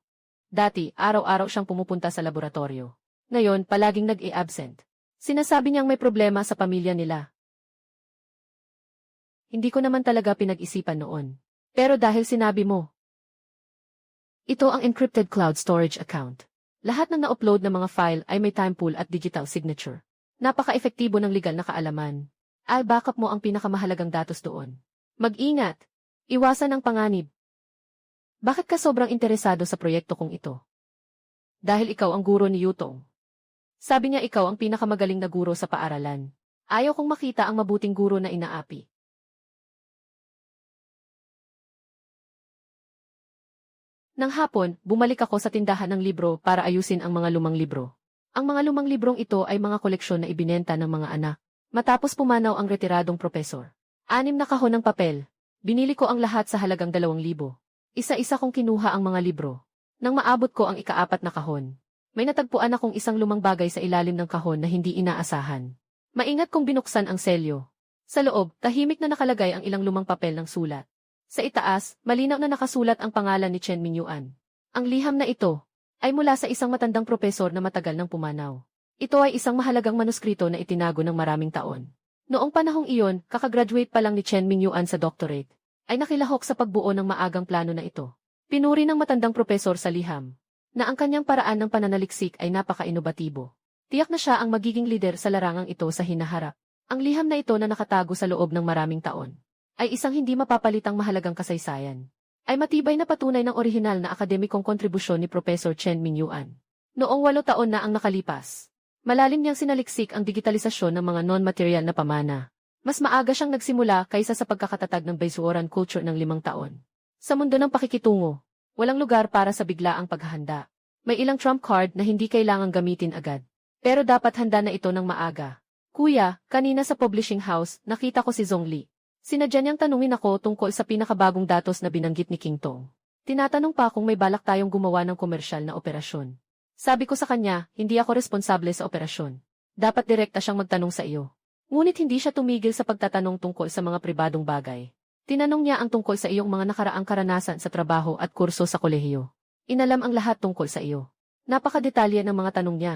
Speaker 1: Dati, araw-araw siyang pumupunta sa laboratorio. Ngayon, palaging nag-e-absent. Sinasabi niyang may problema sa pamilya nila. Hindi ko naman talaga pinag-isipan noon. Pero dahil sinabi mo, ito ang encrypted cloud storage account. Lahat ng na-upload na mga file ay may time pool at digital signature. Napaka-epektibo ng legal na kaalaman. Ay backup mo ang pinakamahalagang datos doon. Mag-ingat. Iwasan ang panganib. Bakit ka sobrang interesado sa proyekto kong ito? Dahil ikaw ang guro ni Yutong. Sabi niya ikaw ang pinakamagaling na guro sa paaralan. Ayaw kong makita ang mabuting guro na inaapi. Nang hapon, bumalik ako sa tindahan ng libro para ayusin ang mga lumang libro. Ang mga lumang librong ito ay mga koleksyon na ibinenta ng mga anak. Matapos pumanaw ang retiradong propesor. 6 na kahon ng papel. Binili ko ang lahat sa halagang 2,000. Isa-isa kong kinuha ang mga libro. Nang maabot ko ang ika-4 na kahon, may natagpuan akong isang lumang bagay sa ilalim ng kahon na hindi inaasahan. Maingat kong binuksan ang selyo. Sa loob, tahimik na nakalagay ang ilang lumang papel ng sulat. Sa itaas, malinaw na nakasulat ang pangalan ni Chen Mingyuan. Ang liham na ito ay mula sa isang matandang propesor na matagal nang pumanaw. Ito ay isang mahalagang manuskrito na itinago ng maraming taon. Noong panahong iyon, kakagraduate pa lang ni Chen Mingyuan sa doctorate, ay nakilahok sa pagbuo ng maagang plano na ito. Pinuri ng matandang propesor sa liham, na ang kanyang paraan ng pananaliksik ay napaka-inobatibo. Tiyak na siya ang magiging lider sa larangang ito sa hinaharap. Ang liham na ito na nakatago sa loob ng maraming taon ay isang hindi mapapalitang mahalagang kasaysayan. Ay matibay na patunay ng orihinal na akademikong kontribusyon ni Professor Chen Mingyuan. Noong 8 taon na ang nakalipas, malalim niyang sinaliksik ang digitalisasyon ng mga non-material na pamana. Mas maaga siyang nagsimula kaysa sa pagkakatatag ng Baisuoran culture ng 5 taon. Sa mundo ng pakikitungo, walang lugar para sa biglaang paghahanda. May ilang trump card na hindi kailangang gamitin agad. Pero dapat handa na ito ng maaga. Kuya, kanina sa publishing house, nakita ko si Zhongli. Sinadya niyang tanungin ako tungkol sa pinakabagong datos na binanggit ni King Tong. Tinatanong pa kung may balak tayong gumawa ng komersyal na operasyon. Sabi ko sa kanya, hindi ako responsable sa operasyon. Dapat direkta siyang magtanong sa iyo. Ngunit hindi siya tumigil sa pagtatanong tungkol sa mga pribadong bagay. Tinanong niya ang tungkol sa iyong mga nakaraang karanasan sa trabaho at kurso sa kolehiyo. Inalam ang lahat tungkol sa iyo. Napakadetalye ng mga tanong niya.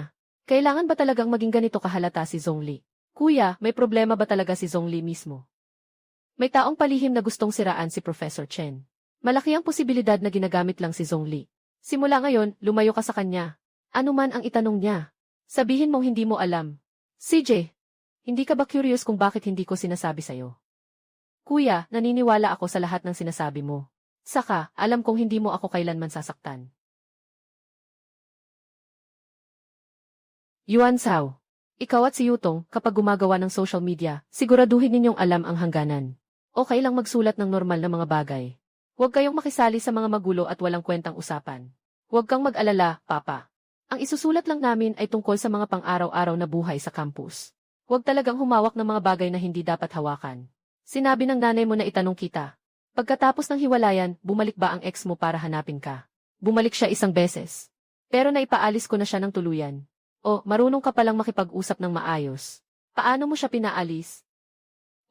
Speaker 1: Kailangan ba talagang maging ganito kahalata si Zhongli? Kuya, may problema ba talaga si Zhongli mismo? May taong palihim na gustong siraan si Professor Chen. Malaki ang posibilidad na ginagamit lang si Zhongli. Simula ngayon, lumayo ka sa kanya. Ano man ang itanong niya, sabihin mong hindi mo alam. CJ, hindi ka ba curious kung bakit hindi ko sinasabi sa'yo? Kuya, naniniwala ako sa lahat ng sinasabi mo. Saka, alam kong hindi mo ako kailanman sasaktan. Yuan Sao, ikaw at si Yutong, kapag gumagawa ng social media, siguraduhin ninyong alam ang hangganan. Okay lang magsulat ng normal na mga bagay. Huwag kayong makisali sa mga magulo at walang kwentang usapan. Huwag kang mag-alala, Papa. Ang isusulat lang namin ay tungkol sa mga pang-araw-araw na buhay sa campus. Huwag talagang humawak ng mga bagay na hindi dapat hawakan. Sinabi ng nanay mo na itanong kita. Pagkatapos ng hiwalayan, bumalik ba ang ex mo para hanapin ka? Bumalik siya isang beses. Pero naipaalis ko na siya ng tuluyan. O, marunong ka palang makipag-usap ng maayos. Paano mo siya pinaalis?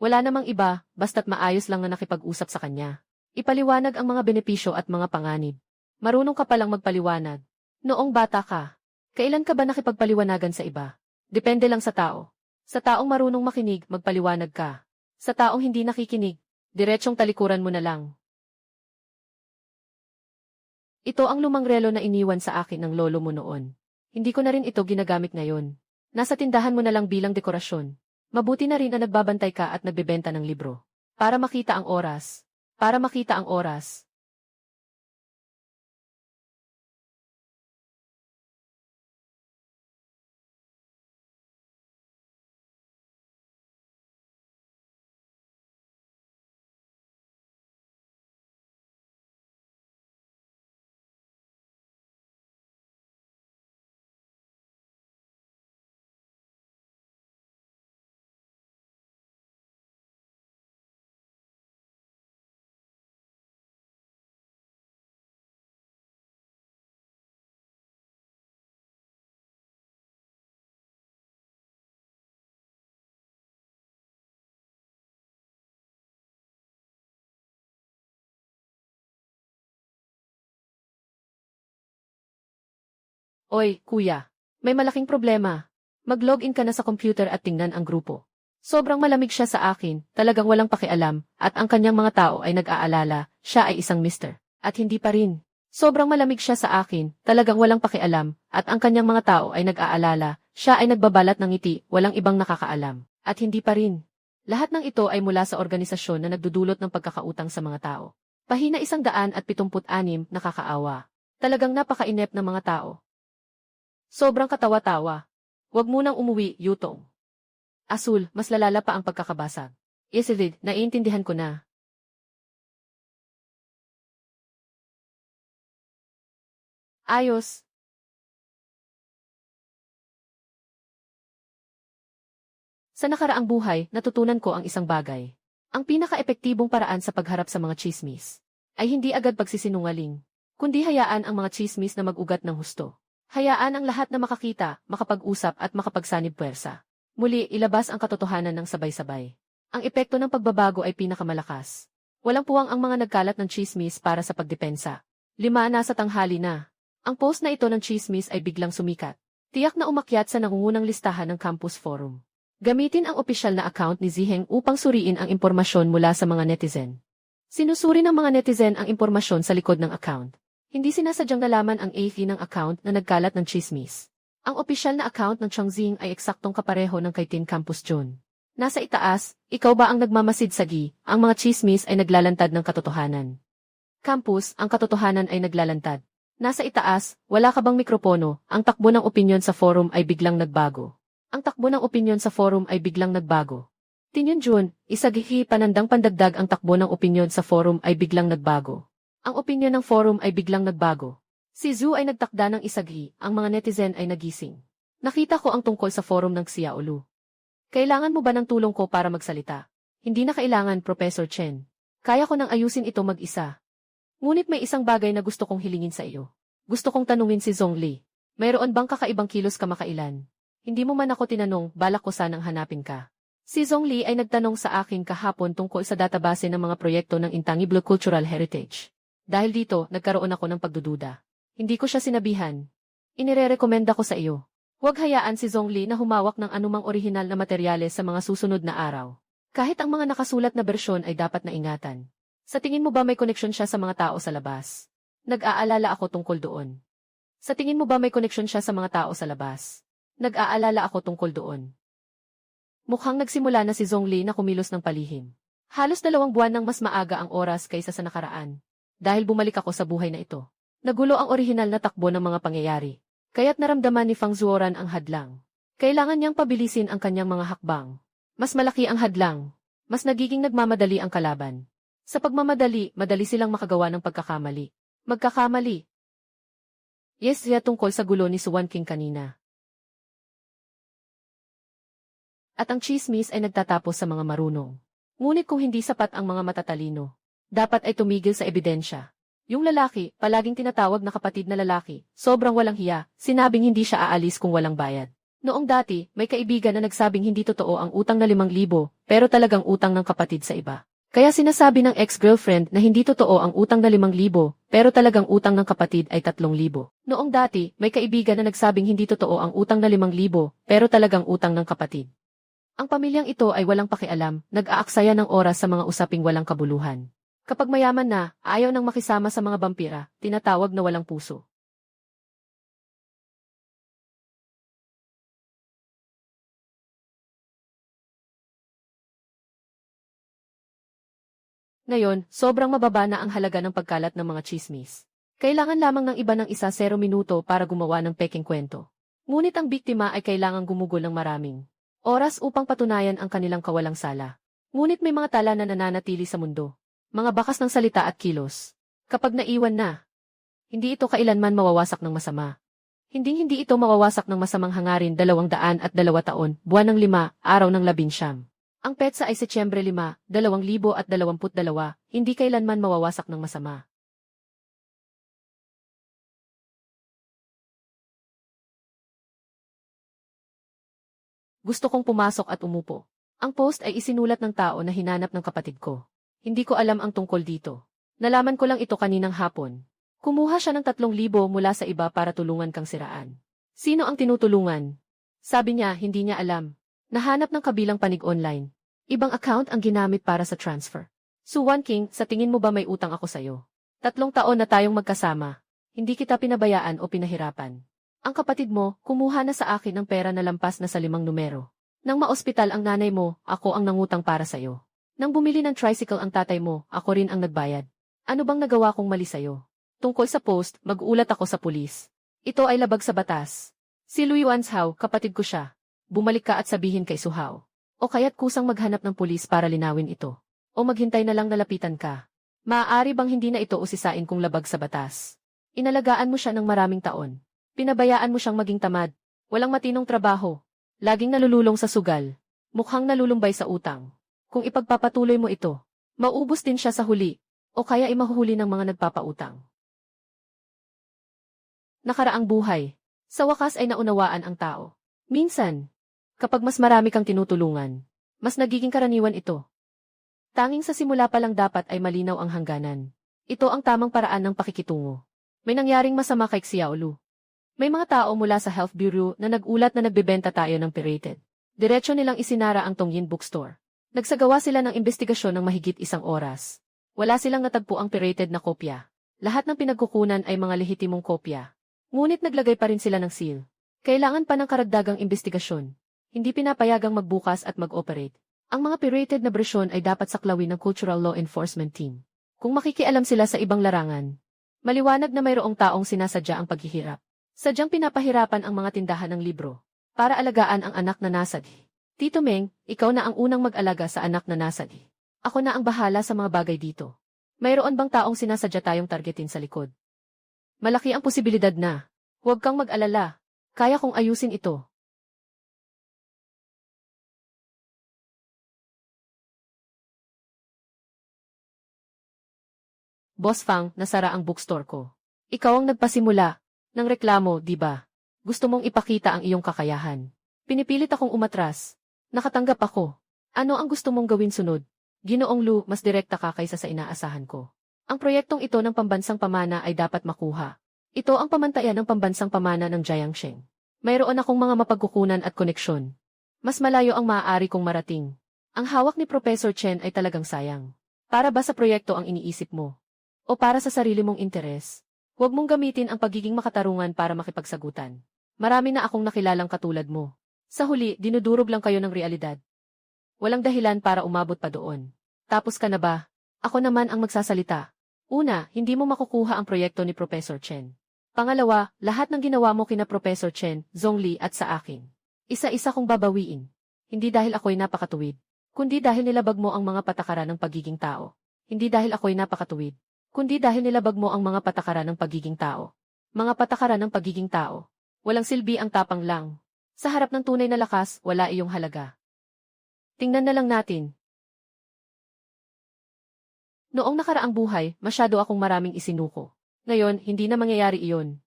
Speaker 1: Wala namang iba, basta't maayos lang na nakipag-usap sa kanya. Ipaliwanag ang mga benepisyo at mga panganib. Marunong ka palang magpaliwanag. Noong bata ka, kailan ka ba nakipagpaliwanagan sa iba? Depende lang sa tao. Sa taong marunong makinig, magpaliwanag ka. Sa taong hindi nakikinig, diretsong talikuran mo na lang. Ito ang lumang relo na iniwan sa akin ng lolo mo noon. Hindi ko na rin ito ginagamit ngayon. Nasa tindahan mo na lang bilang dekorasyon. Mabuti na rin na nagbabantay ka at nagbebenta ng libro. Para makita ang oras. Para makita ang oras. Oy, kuya. May malaking problema. Mag-login ka na sa computer at tingnan ang grupo. Sobrang malamig siya sa akin, talagang walang pakialam, at ang kanyang mga tao ay nag-aalala, siya ay isang mister. At hindi pa rin. Sobrang malamig siya sa akin, talagang walang pakialam, at ang kanyang mga tao ay nag-aalala, siya ay nagbabalat ng ngiti, walang ibang nakakaalam. At hindi pa rin. Lahat ng ito ay mula sa organisasyon na nagdudulot ng pagkakautang sa mga tao. Pahina 176, nakakaawa. Talagang napakainep ng mga tao. Sobrang katawa-tawa. Huwag munang umuwi, Yutong. Asul, mas lalala pa ang pagkakabasag. Isilid, naiintindihan ko na. Ayos. Sa nakaraang buhay, natutunan ko ang isang bagay. Ang pinaka-epektibong paraan sa pagharap sa mga tsismis ay hindi agad pagsisinungaling, kundi hayaan ang mga tsismis na mag-ugat ng husto. Hayaan ang lahat na makakita, makapag-usap at makapagsanib puwersa. Muli, ilabas ang katotohanan ng sabay-sabay. Ang epekto ng pagbabago ay pinakamalakas. Walang puwang ang mga nagkalat ng tsismis para sa pagdepensa. 5 na sa tanghali na. Ang post na ito ng tsismis ay biglang sumikat. Tiyak na umakyat sa nangungunang listahan ng campus forum. Gamitin ang opisyal na account ni Ziheng upang suriin ang impormasyon mula sa mga netizen. Sinusuri ng mga netizen ang impormasyon sa likod ng account. Hindi sinasadyang nalaman ang AV ng account na nagkalat ng tsismis. Ang opisyal na account ng Chongqing ay eksaktong kapareho ng kay Tin Campus John. Nasa itaas, ikaw ba ang nagmamasid sagi, ang mga tsismis ay naglalantad ng katotohanan. Campus, ang katotohanan ay naglalantad. Nasa itaas, wala ka bang mikropono, ang takbo ng opinyon sa forum ay biglang nagbago. Ang takbo ng opinyon sa forum ay biglang nagbago. Tinyon Jun, isagihi panandang pandagdag ang takbo ng opinyon sa forum ay biglang nagbago. Ang opinyon ng forum ay biglang nagbago. Si Zhu ay nagtakda ng isaghi, ang mga netizen ay nagising. Nakita ko ang tungkol sa forum ng Xiaolu. Kailangan mo ba ng tulong ko para magsalita? Hindi na kailangan, Professor Chen. Kaya ko nang ayusin ito mag-isa. Ngunit may isang bagay na gusto kong hilingin sa iyo. Gusto kong tanungin si Zhongli. Mayroon bang kakaibang kilos kamakailan? Hindi mo man ako tinanong, balak ko sanang hanapin ka. Si Zhongli ay nagtanong sa akin kahapon tungkol sa database ng mga proyekto ng Intangible Cultural Heritage. Dahil dito, nagkaroon ako ng pagdududa. Hindi ko siya sinabihan. Inirerekomenda ko sa iyo. Huwag hayaan si Zhongli na humawak ng anumang orihinal na materyales sa mga susunod na araw. Kahit ang mga nakasulat na bersyon ay dapat na ingatan. Sa tingin mo ba may koneksyon siya sa mga tao sa labas? Nag-aalala ako tungkol doon. Sa tingin mo ba may koneksyon siya sa mga tao sa labas? Nag-aalala ako tungkol doon. Mukhang nagsimula na si Zhongli na kumilos ng palihim. Halos 2 buwan nang mas maaga ang oras kaysa sa nakaraan. Dahil bumalik ako sa buhay na ito. Nagulo ang orihinal na takbo ng mga pangyayari. Kaya't naramdaman ni Fang Zuoran ang hadlang. Kailangan niyang pabilisin ang kanyang mga hakbang. Mas malaki ang hadlang. Mas nagiging nagmamadali ang kalaban. Sa pagmamadali, madali silang makagawa ng pagkakamali. Magkakamali. Yes, Zia, tungkol sa gulo ni Suwan King kanina. At ang chismis ay nagtatapos sa mga marunong. Ngunit kung hindi sapat ang mga matatalino, dapat ay tumigil sa ebidensya. Yung lalaki, palaging tinatawag na kapatid na lalaki, sobrang walang hiya, sinabing hindi siya aalis kung walang bayad. Noong dati, may kaibigan na nagsabing hindi totoo ang utang na 5,000, pero talagang utang ng kapatid sa iba. Kaya sinasabi ng ex-girlfriend na hindi totoo ang utang na 5,000, pero talagang utang ng kapatid ay 3,000. Noong dati, may kaibigan na nagsabing hindi totoo ang utang na 5,000, pero talagang utang ng kapatid. Ang pamilyang ito ay walang pakialam, nag-aaksaya ng oras sa mga usaping walang kabuluhan. Kapag mayaman na, ayaw nang makisama sa mga bampira, tinatawag na walang puso. Ngayon, sobrang mababa na ang halaga ng pagkalat ng mga chismis. Kailangan lamang ng iba ng 1-0 minuto para gumawa ng peking kwento. Ngunit ang biktima ay kailangang gumugol ng maraming oras upang patunayan ang kanilang kawalang sala. Ngunit may mga tala na nananatili sa mundo. Mga bakas ng salita at kilos. Kapag naiwan na, hindi ito kailanman mawawasak ng masama. Hindi ito mawawasak ng masamang hangarin 202 taon, buwan ng 5, araw ng 19. Ang petsa ay Setyembre 5, 2022, hindi kailanman mawawasak ng masama. Gusto kong pumasok at umupo. Ang post ay isinulat ng tao na hinanap ng kapatid ko. Hindi ko alam ang tungkol dito. Nalaman ko lang ito kaninang hapon. Kumuha siya ng 3,000 mula sa iba para tulungan kang siraan. Sino ang tinutulungan? Sabi niya, hindi niya alam. Nahanap ng kabilang panig online. Ibang account ang ginamit para sa transfer. Suwan King, sa tingin mo ba may utang ako sa'yo? 3 taon na tayong magkasama. Hindi kita pinabayaan o pinahirapan. Ang kapatid mo, kumuha na sa akin ng pera na lampas na sa 5 numero. Nang maospital ang nanay mo, ako ang nangutang para sa'yo. Nang bumili ng tricycle ang tatay mo, ako rin ang nagbayad. Ano bang nagawa kong mali sa'yo? Tungkol sa post, mag-uulat ako sa pulis. Ito ay labag sa batas. Si Louie Wanshao, kapatid ko siya. Bumalik ka at sabihin kay Suhao. O kaya't kusang maghanap ng pulis para linawin ito. O maghintay na lang nalapitan ka. Maaari bang hindi na ito usisain kung labag sa batas? Inalagaan mo siya ng maraming taon. Pinabayaan mo siyang maging tamad. Walang matinong trabaho. Laging nalululong sa sugal. Mukhang nalulumbay sa utang. Kung ipagpapatuloy mo ito, maubos din siya sa huli. O kaya ay mahuhuli ng mga nagpapautang. Nakaraang buhay. Sa wakas ay naunawaan ang tao. Minsan, kapag mas marami kang tinutulungan, mas nagiging karaniwan ito. Tanging sa simula pa lang dapat ay malinaw ang hangganan. Ito ang tamang paraan ng pakikitungo. May nangyaring masama kay Xiaolu. May mga tao mula sa Health Bureau na nagulat na nagbebenta tayo ng pirated. Diretso nilang isinara ang Tongyin Bookstore. Nagsagawa sila ng investigasyon ng mahigit 1 oras. Wala silang natagpo ang pirated na kopya. Lahat ng pinagkukunan ay mga lehitimong kopya. Ngunit naglagay pa rin sila ng seal. Kailangan pa ng karagdagang investigasyon. Hindi pinapayagang magbukas at mag-operate. Ang mga pirated na bersyon ay dapat saklawin ng Cultural Law Enforcement Team. Kung makikialam sila sa ibang larangan, maliwanag na mayroong taong sinasadya ang paghihirap. Sadyang pinapahirapan ang mga tindahan ng libro para alagaan ang anak na nasadi. Tito Meng, ikaw na ang unang mag-alaga sa anak na nasadi. Ako na ang bahala sa mga bagay dito. Mayroon bang taong sinasadya tayong targetin sa likod? Malaki ang posibilidad na. Huwag kang mag-alala. Kaya kong ayusin ito. Boss Fang, nasara ang bookstore ko. Ikaw ang nagpasimula ng reklamo, di ba? Gusto mong ipakita ang iyong kakayahan. Pinipilit akong umatras. Nakatanggap ako. Ano ang gusto mong gawin sunod? Ginoong Lu, mas direkta ka kaysa sa inaasahan ko. Ang proyektong ito ng pambansang pamana ay dapat makuha. Ito ang pamantayan ng pambansang pamana ng Jiangsheng. Mayroon akong mga mapagkukunan at koneksyon. Mas malayo ang maaari kong marating. Ang hawak ni Professor Chen ay talagang sayang. Para ba sa proyekto ang iniisip mo? O para sa sarili mong interes? Huwag mong gamitin ang pagiging makatarungan para makipagsagutan. Marami na akong nakilalang katulad mo. Sa huli, dinudurog lang kayo ng realidad. Walang dahilan para umabot pa doon. Tapos ka na ba? Ako naman ang magsasalita. Una, hindi mo makukuha ang proyekto ni Professor Chen. Pangalawa, lahat ng ginawa mo kina Professor Chen, Zhongli at sa akin. Isa-isa kong babawiin. Hindi dahil ako'y napakatuwid, kundi dahil nilabag mo ang mga patakaran ng pagiging tao. Hindi dahil ako'y napakatuwid, kundi dahil nilabag mo ang mga patakaran ng pagiging tao. Mga patakaran ng pagiging tao. Walang silbi ang tapang lang. Sa harap ng tunay na lakas, wala iyong halaga. Tingnan na lang natin. Noong nakaraang buhay, masyado akong maraming isinuko. Ngayon, hindi na mangyayari iyon.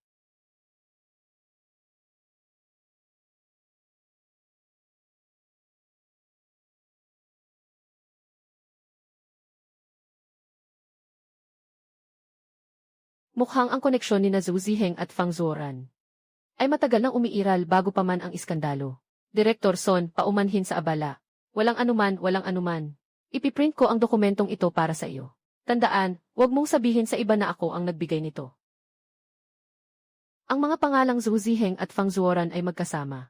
Speaker 1: Mukhang ang koneksyon ni Zhou Ziheng at Fang Zuoran ay matagal nang umiiral bago pa man ang iskandalo. Direktor Son, paumanhin sa abala. Walang anuman, walang anuman. Ipiprint ko ang dokumentong ito para sa iyo. Tandaan, huwag mong sabihin sa iba na ako ang nagbigay nito. Ang mga pangalang Zhou Ziheng at Fang Zuoran ay magkasama.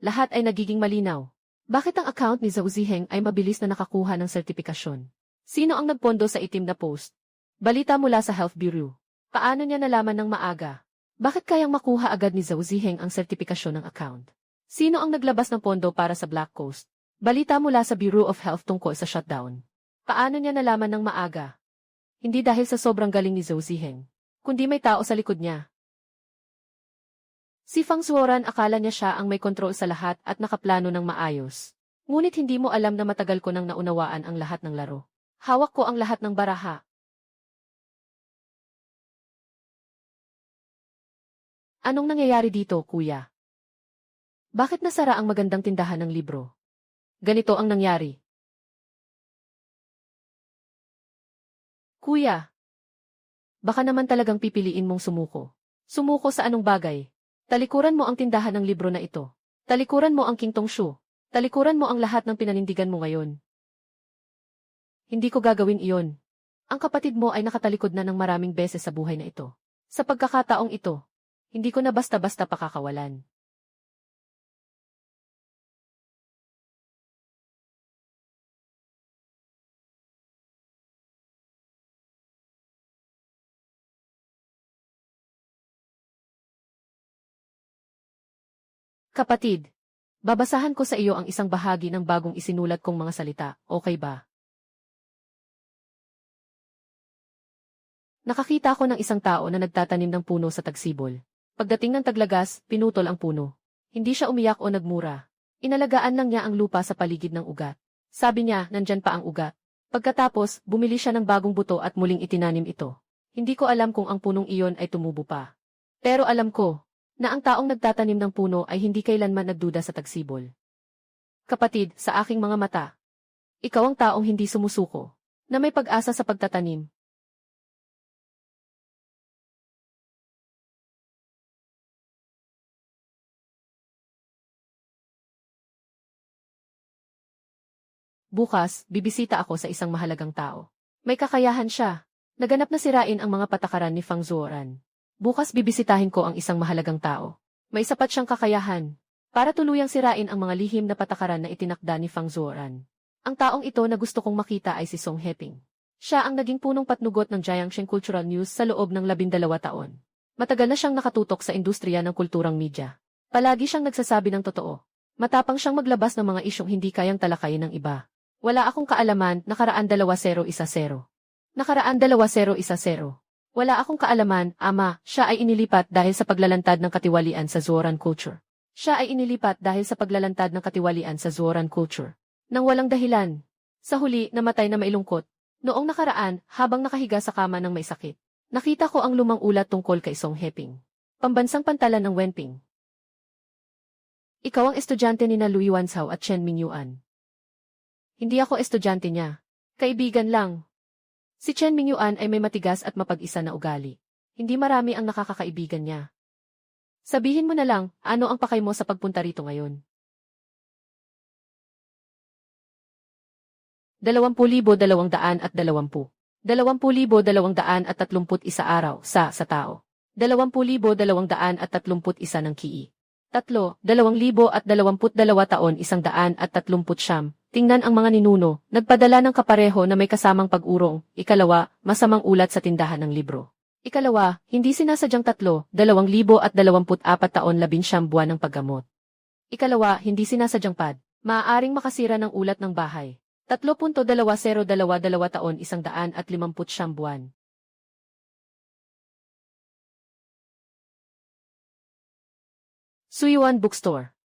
Speaker 1: Lahat ay nagiging malinaw. Bakit ang account ni Zhou Ziheng ay mabilis na nakakuha ng sertipikasyon? Sino ang nagpondo sa itim na post? Balita mula sa Health Bureau. Paano niya nalaman ng maaga? Bakit kayang makuha agad ni Zhou Ziheng ang sertipikasyon ng account? Sino ang naglabas ng pondo para sa Black Coast? Balita mula sa Bureau of Health tungkol sa shutdown. Paano niya nalaman ng maaga? Hindi dahil sa sobrang galing ni Zhou Ziheng, kundi may tao sa likod niya. Si Fang Zuoran akala niya siya ang may kontrol sa lahat at nakaplano ng maayos. Ngunit hindi mo alam na matagal ko nang naunawaan ang lahat ng laro. Hawak ko ang lahat ng baraha. Anong nangyayari dito, kuya? Bakit nasara ang magandang tindahan ng libro? Ganito ang nangyari. Kuya, baka naman talagang pipiliin mong sumuko. Sumuko sa anong bagay? Talikuran mo ang tindahan ng libro na ito. Talikuran mo ang King Tongshu. Talikuran mo ang lahat ng pinanindigan mo ngayon. Hindi ko gagawin iyon. Ang kapatid mo ay nakatalikod na ng maraming beses sa buhay na ito. Sa pagkakataong ito, hindi ko na basta-basta pakakawalan. Kapatid, babasahan ko sa iyo ang isang bahagi ng bagong isinulat kong mga salita, okay ba? Nakakita ko ng isang tao na nagtatanim ng puno sa tagsibol. Pagdating ng taglagas, pinutol ang puno. Hindi siya umiyak o nagmura. Inalagaan lang niya ang lupa sa paligid ng ugat. Sabi niya, nandyan pa ang ugat. Pagkatapos, bumili siya ng bagong buto at muling itinanim ito. Hindi ko alam kung ang punong iyon ay tumubo pa. Pero alam ko, na ang taong nagtatanim ng puno ay hindi kailanman nagduda sa tagsibol. Kapatid, sa aking mga mata, ikaw ang taong hindi sumusuko, na may pag-asa sa pagtatanim. Bukas, bibisita ako sa isang mahalagang tao. May kakayahan siya. Naganap na sirain ang mga patakaran ni Fang Zuoran. Bukas bibisitahin ko ang isang mahalagang tao. May sapat siyang kakayahan para tuluyang sirain ang mga lihim na patakaran na itinakda ni Fang Zuoran. Ang taong ito na gusto kong makita ay si Song Heping. Siya ang naging punong patnugot ng Jiangxing Cultural News sa loob ng 12 taon. Matagal na siyang nakatutok sa industriya ng kulturang media. Palagi siyang nagsasabi ng totoo. Matapang siyang maglabas ng mga isyong hindi kayang talakayin ng iba. Wala akong kaalaman, nakaraan 2010. Nakaraan 2010. Wala akong kaalaman, ama, siya ay inilipat dahil sa paglalantad ng katiwalian sa Zuoran culture. Siya ay inilipat dahil sa paglalantad ng katiwalian sa Zuoran culture. Nang walang dahilan. Sa huli, namatay na mailungkot. Noong nakaraan, habang nakahiga sa kama ng may sakit, nakita ko ang lumang ulat tungkol kay Song Heping. Pambansang pantalan ng Wenping. Ikaw ang estudyante ni na Louis Wanzhao at Chen Mingyuan. Hindi ako estudyante niya. Kaibigan lang. Si Chen Mingyuan ay may matigas at mapag-isa na ugali. Hindi marami ang nakakakaibigan niya. Sabihin mo na lang, ano ang pakay mo sa pagpunta rito ngayon? 20,220. 20,231 araw sa tao. 20,231 ng ki. 2022 taon 130. Tingnan ang mga ninuno, nagpadala ng kapareho na may kasamang pag-urong. Ikalawa, masamang ulat sa tindahan ng libro. Ikalawa, hindi sinasadyang 2024 taon 19 buwan ng paggamot. Ikalawa, hindi sinasadyang pad. Maaaring makasira ng ulat ng bahay. 3.2022 taon 150 buwan. Suyuan Bookstore.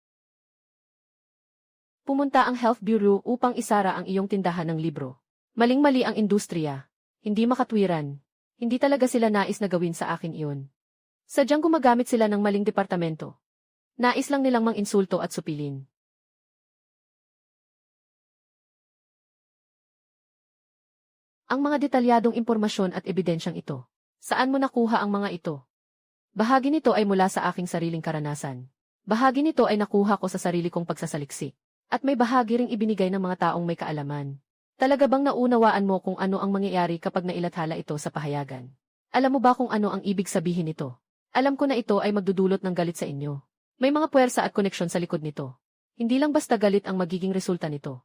Speaker 1: Pumunta ang Health Bureau upang isara ang iyong tindahan ng libro. Maling-mali ang industriya. Hindi makatwiran. Hindi talaga sila nais na gawin sa akin iyon. Sadyang gumagamit sila ng maling departamento. Nais lang nilang mang-insulto at supilin. Ang mga detalyadong impormasyon at ebidensyang ito. Saan mo nakuha ang mga ito? Bahagi nito ay mula sa aking sariling karanasan. Bahagi nito ay nakuha ko sa sarili kong pagsasaliksik. At may bahagi ring ibinigay ng mga taong may kaalaman. Talaga bang naunawaan mo kung ano ang mangyayari kapag nailathala ito sa pahayagan? Alam mo ba kung ano ang ibig sabihin nito? Alam ko na ito ay magdudulot ng galit sa inyo. May mga puwersa at koneksyon sa likod nito. Hindi lang basta galit ang magiging resulta nito.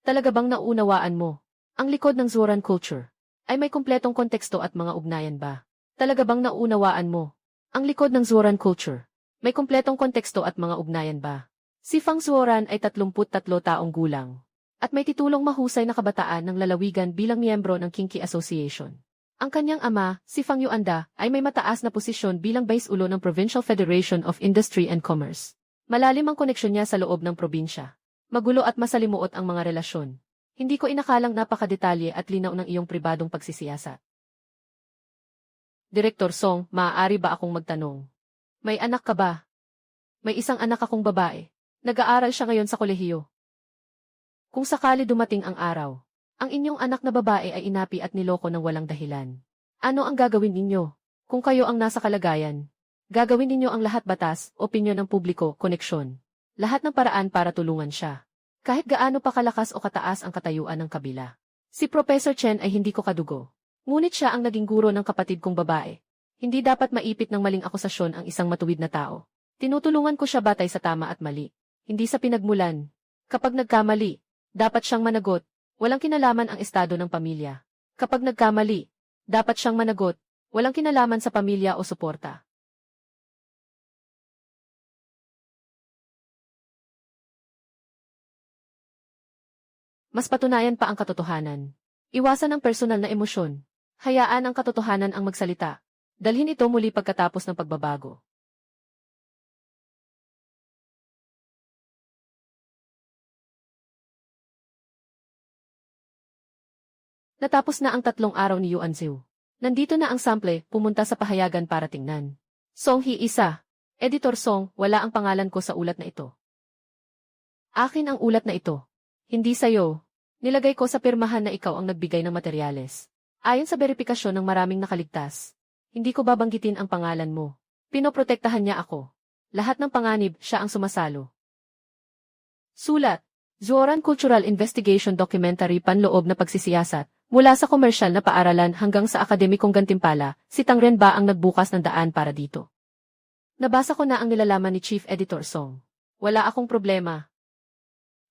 Speaker 1: Talaga bang naunawaan mo? Ang likod ng Zoran culture ay may kumpletong konteksto at mga ugnayan ba? Talaga bang naunawaan mo? Ang likod ng Zoran culture may kumpletong konteksto at mga ugnayan ba? Si Fang Zoran ay 33 taong gulang at may titulong mahusay na kabataan ng lalawigan bilang miyembro ng Kinki Association. Ang kanyang ama, si Fang Yuanda, ay may mataas na posisyon bilang vice-ulo ng Provincial Federation of Industry and Commerce. Malalim ang koneksyon niya sa loob ng probinsya. Magulo at masalimuot ang mga relasyon. Hindi ko inakalang napakadetalye at linaw ng iyong pribadong pagsisiyasat. Direktor Song, maaari ba akong magtanong? May anak ka ba? May isang anak akong babae. Nag-aaral siya ngayon sa kolehiyo. Kung sakali dumating ang araw, ang inyong anak na babae ay inapi at niloko ng walang dahilan. Ano ang gagawin ninyo? Kung kayo ang nasa kalagayan, gagawin ninyo ang lahat batas, opinyon ng publiko, koneksyon. Lahat ng paraan para tulungan siya. Kahit gaano pa kalakas o kataas ang katayuan ng kabila. Si Professor Chen ay hindi ko kadugo. Ngunit siya ang naging guro ng kapatid kong babae. Hindi dapat maipit ng maling akusasyon ang isang matuwid na tao. Tinutulungan ko siya batay sa tama at mali. Hindi sa pinagmulan. Kapag nagkamali, dapat siyang managot. Walang kinalaman ang estado ng pamilya. Kapag nagkamali, dapat siyang managot. Walang kinalaman sa pamilya o suporta. Mas patunayan pa ang katotohanan. Iwasan ang personal na emosyon. Hayaan ang katotohanan ang magsalita. Dalhin ito muli pagkatapos ng pagbabago. Natapos na ang 3 araw ni Yuan Ziu. Nandito na ang sample, pumunta sa pahayagan para tingnan. Song Hee isa. Editor Song, wala ang pangalan ko sa ulat na ito. Akin ang ulat na ito. Hindi sa'yo. Nilagay ko sa pirmahan na ikaw ang nagbigay ng materyales. Ayon sa beripikasyon ng maraming nakaligtas. Hindi ko babanggitin ang pangalan mo. Pinoprotektahan niya ako. Lahat ng panganib, siya ang sumasalo. Sulat. Zoran Cultural Investigation Documentary panloob na pagsisiyasat. Mula sa komersyal na paaralan hanggang sa akademikong gantimpala, si Tang Ren ba ang nagbukas ng daan para dito? Nabasa ko na ang nilalaman ni Chief Editor Song. Wala akong problema.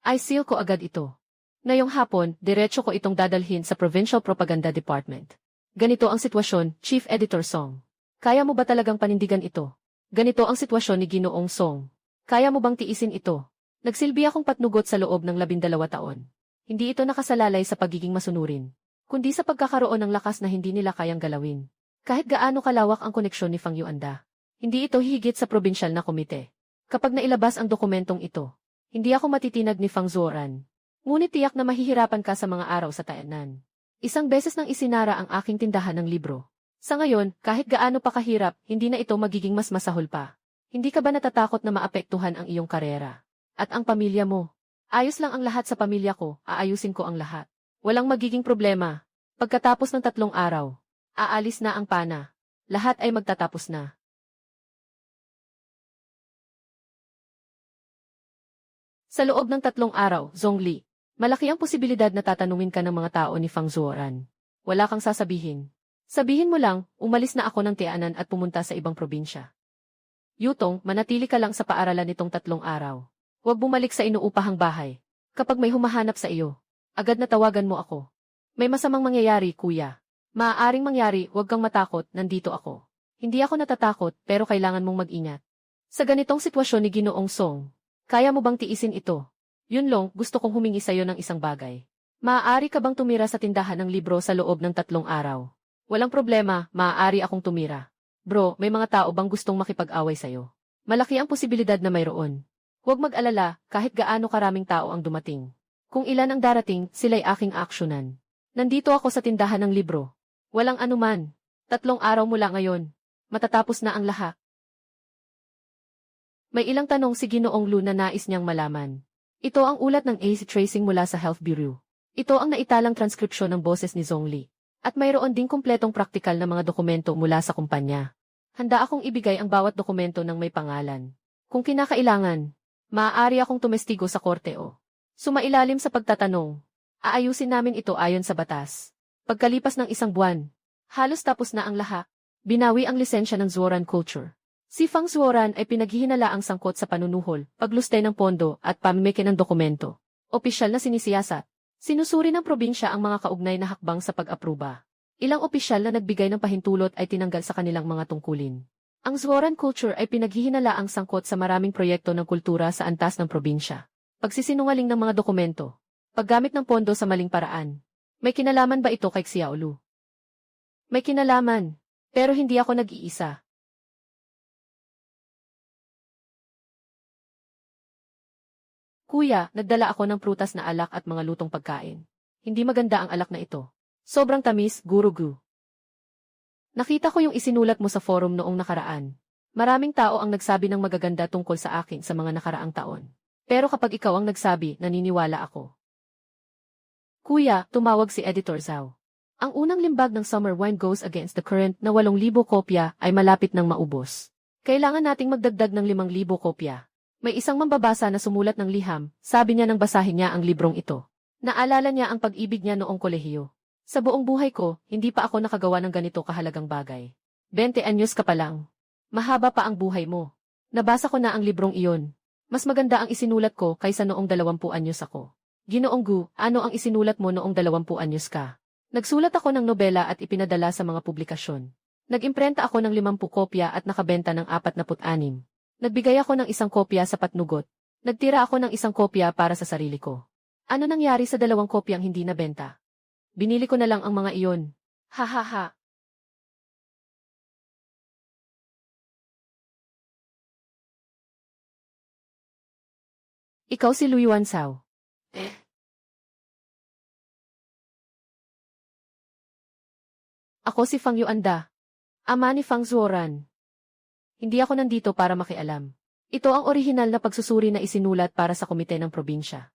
Speaker 1: I seal ko agad ito. Ngayong hapon, diretso ko itong dadalhin sa Provincial Propaganda Department. Ganito ang sitwasyon, Chief Editor Song. Kaya mo ba talagang panindigan ito? Ganito ang sitwasyon ni Ginoong Song. Kaya mo bang tiisin ito? Nagsilbi akong patnugot sa loob ng 12 taon. Hindi ito nakasalalay sa pagiging masunurin, kundi sa pagkakaroon ng lakas na hindi nila kayang galawin. Kahit gaano kalawak ang koneksyon ni Fang Yuanda, hindi ito higit sa probinsyal na komite. Kapag nailabas ang dokumentong ito, hindi ako matitinag ni Fang Zoran. Ngunit tiyak na mahihirapan ka sa mga araw sa tayanan. Isang beses nang isinara ang aking tindahan ng libro. Sa ngayon, kahit gaano pa kahirap, hindi na ito magiging mas masahol pa. Hindi ka ba natatakot na maapektuhan ang iyong karera? At ang pamilya mo? Ayos lang ang lahat sa pamilya ko, aayusin ko ang lahat. Walang magiging problema. Pagkatapos ng 3 araw, aalis na ang pana. Lahat ay magtatapos na. Sa loob ng 3 araw, Zhongli, malaki ang posibilidad na tatanungin ka ng mga tao ni Fang Zoran. Wala kang sasabihin. Sabihin mo lang, umalis na ako ng Tianan at pumunta sa ibang probinsya. Yutong, manatili ka lang sa paaralan nitong 3 araw. Huwag bumalik sa inuupahang bahay. Kapag may humahanap sa iyo, agad na tawagan mo ako. May masamang mangyayari, kuya. Maaaring mangyari, huwag kang matakot, nandito ako. Hindi ako natatakot, pero kailangan mong mag-ingat. Sa ganitong sitwasyon ni Ginoong Song, kaya mo bang tiisin ito? Yun lang, gusto kong humingi sa iyo ng isang bagay. Maaari ka bang tumira sa tindahan ng libro sa loob ng 3 araw? Walang problema, maaari akong tumira. Bro, may mga tao bang gustong makipag-away sa iyo? Malaki ang posibilidad na mayroon. Huwag mag-alala kahit gaano karaming tao ang dumating. Kung ilan ang darating, sila'y aking aksyonan. Nandito ako sa tindahan ng libro. Walang anuman. 3 araw mula ngayon. Matatapos na ang lahat. May ilang tanong si Ginoong Lu na nais niyang malaman. Ito ang ulat ng AC tracing mula sa Health Bureau. Ito ang naitalang transkripsyon ng boses ni Zhongli. At mayroon ding kumpletong praktikal na mga dokumento mula sa kumpanya. Handa akong ibigay ang bawat dokumento ng may pangalan. Kung kinakailangan, maaari akong tumestigo sa korte o sumailalim sa pagtatanong. Aayusin namin ito ayon sa batas. Pagkalipas ng 1 buwan, halos tapos na ang lahat. Binawi ang lisensya ng Zhuoran Culture. Si Fang Zhuoran ay pinaghihinalaang sangkot sa panunuhol, paglustay ng pondo at pamimiki ng dokumento. Opisyal na sinisiyasat. Sinusuri ng probinsya ang mga kaugnay na hakbang sa pag-apruba. Ilang opisyal na nagbigay ng pahintulot ay tinanggal sa kanilang mga tungkulin. Ang Zhuoran Culture ay pinaghihinalaang sangkot sa maraming proyekto ng kultura sa antas ng probinsya. Pagsisinungaling ng mga dokumento. Paggamit ng pondo sa maling paraan. May kinalaman ba ito kay Xiaolu? May kinalaman. Pero hindi ako nag-iisa. Kuya, nagdala ako ng prutas na alak at mga lutong pagkain. Hindi maganda ang alak na ito. Sobrang tamis, Gurugu. Nakita ko yung isinulat mo sa forum noong nakaraan. Maraming tao ang nagsabi ng magaganda tungkol sa akin sa mga nakaraang taon. Pero kapag ikaw ang nagsabi, naniniwala ako. Kuya, tumawag si Editor Zhao. Ang unang limbag ng Summer Wine Goes Against the Current na 8,000 kopya ay malapit nang maubos. Kailangan nating magdagdag ng 5,000 kopya. May isang mambabasa na sumulat ng liham, sabi niya nang basahin niya ang librong ito. Naalala niya ang pag-ibig niya noong kolehiyo. Sa buong buhay ko, hindi pa ako nakagawa ng ganito kahalagang bagay. 20 anyos ka pa lang. Mahaba pa ang buhay mo. Nabasa ko na ang librong iyon. Mas maganda ang isinulat ko kaysa noong 20 anyos ako. Ginoong Gu, ano ang isinulat mo noong 20 anyos ka? Nagsulat ako ng nobela at ipinadala sa mga publikasyon. Nag-imprenta ako ng 50 kopya at nakabenta ng 46. Nagbigay ako ng 1 kopya sa patnugot. Nagtira ako ng 1 kopya para sa sarili ko. Ano nangyari sa 2 kopyang hindi nabenta? Binili ko na lang ang mga iyon. Ha ha ha. Ikaw si Lu Yuanzhao. Ako si Fang Yuanda, ama ni Fang Zhuoran. Hindi ako nandito para makialam. Ito ang orihinal na pagsusuri na isinulat para sa komite ng probinsya.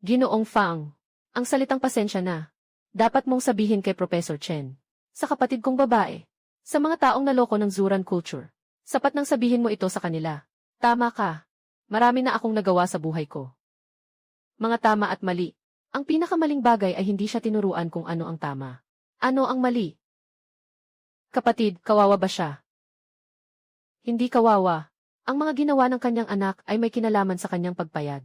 Speaker 1: Ginoong Fang, ang salitang pasensya na. Dapat mong sabihin kay Professor Chen. Sa kapatid kong babae. Sa mga taong naloko ng Zhuoran Culture. Sapat nang sabihin mo ito sa kanila. Tama ka. Marami na akong nagawa sa buhay ko. Mga tama at mali. Ang pinakamaling bagay ay hindi siya tinuruan kung ano ang tama. Ano ang mali? Kapatid, kawawa ba siya? Hindi kawawa. Ang mga ginawa ng kanyang anak ay may kinalaman sa kanyang pagpayag.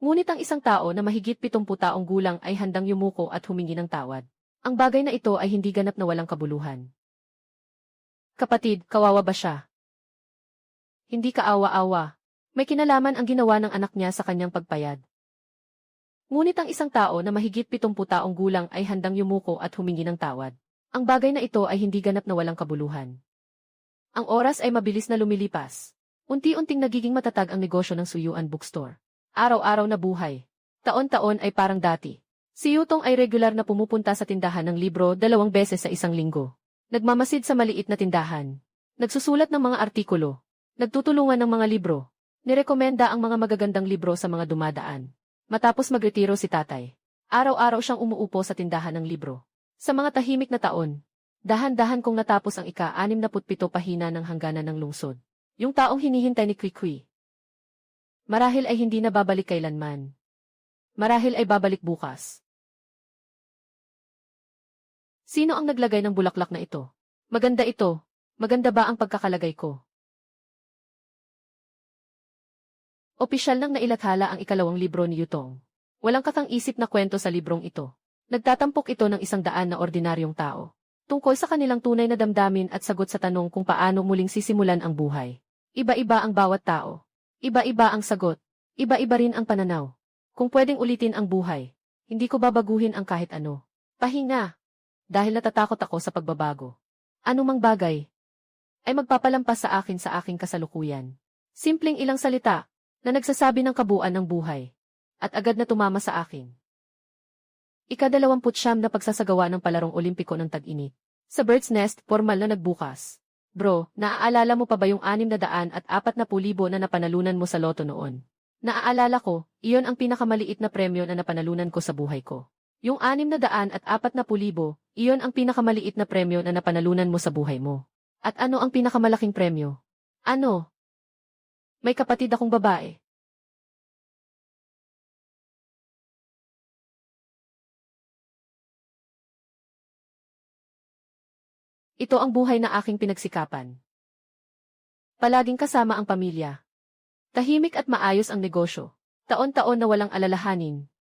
Speaker 1: Ngunit ang isang tao na mahigit 70 taong gulang ay handang yumuko at humingi ng tawad. Ang bagay na ito ay hindi ganap na walang kabuluhan. Kapatid, kawawa ba siya? Hindi kaawa-awa. May kinalaman ang ginawa ng anak niya sa kanyang pagpayag. Ngunit ang isang tao na mahigit 70 taong gulang ay handang yumuko at humingi ng tawad. Ang bagay na ito ay hindi ganap na walang kabuluhan. Ang oras ay mabilis na lumilipas. Unti-unting nagiging matatag ang negosyo ng Suyuan Bookstore. Araw-araw na buhay. Taon-taon ay parang dati. Si Yutong ay regular na pumupunta sa tindahan ng libro 2 beses sa isang linggo. Nagmamasid sa maliit na tindahan. Nagsusulat ng mga artikulo. Nagtutulungan ng mga libro. Nirekomenda ang mga magagandang libro sa mga dumadaan. Matapos magretiro si tatay, araw-araw siyang umuupo sa tindahan ng libro. Sa mga tahimik na taon, dahan-dahan kong natapos ang ika-67 pahina ng hangganan ng lungsod. Yung taong hinihintay ni Kwikwi. Marahil ay hindi na babalik kailanman. Marahil ay babalik bukas. Sino ang naglagay ng bulaklak na ito? Maganda ito. Maganda ba ang pagkakalagay ko? Opisyal nang nailathala ang 2 libro ni Yutong. Walang kakang-isip na kwento sa librong ito. Nagtatampok ito ng 100 na ordinaryong tao. Tungkol sa kanilang tunay na damdamin at sagot sa tanong kung paano muling sisimulan ang buhay. Iba-iba ang bawat tao. Iba-iba ang sagot. Iba-iba rin ang pananaw. Kung pwedeng ulitin ang buhay, hindi ko babaguhin ang kahit ano. Pahinga. Dahil natatakot ako sa pagbabago. Ano mang bagay. ay magpapalampas sa aking kasalukuyan. Simpleng ilang salita na nagsasabi ng kabuuan ng buhay. At agad na tumama sa akin. Ika-29 na pagsasagawa ng palarong olimpiko ng tag-init. Sa Bird's Nest, formal na nagbukas. Bro, naaalala mo pa ba yung 640,000 na napanalunan mo sa loto noon? Naaalala ko, iyon ang pinakamaliit na premyo na napanalunan ko sa buhay ko. Yung 640,000, iyon ang pinakamaliit na premyo na napanalunan mo sa buhay mo. At ano ang pinakamalaking premyo? Ano? May kapatid akong babae. Ito ang buhay na aking pinagsikapan. Palaging kasama ang pamilya. Tahimik at maayos ang negosyo. Taon-taon na walang alalahanin.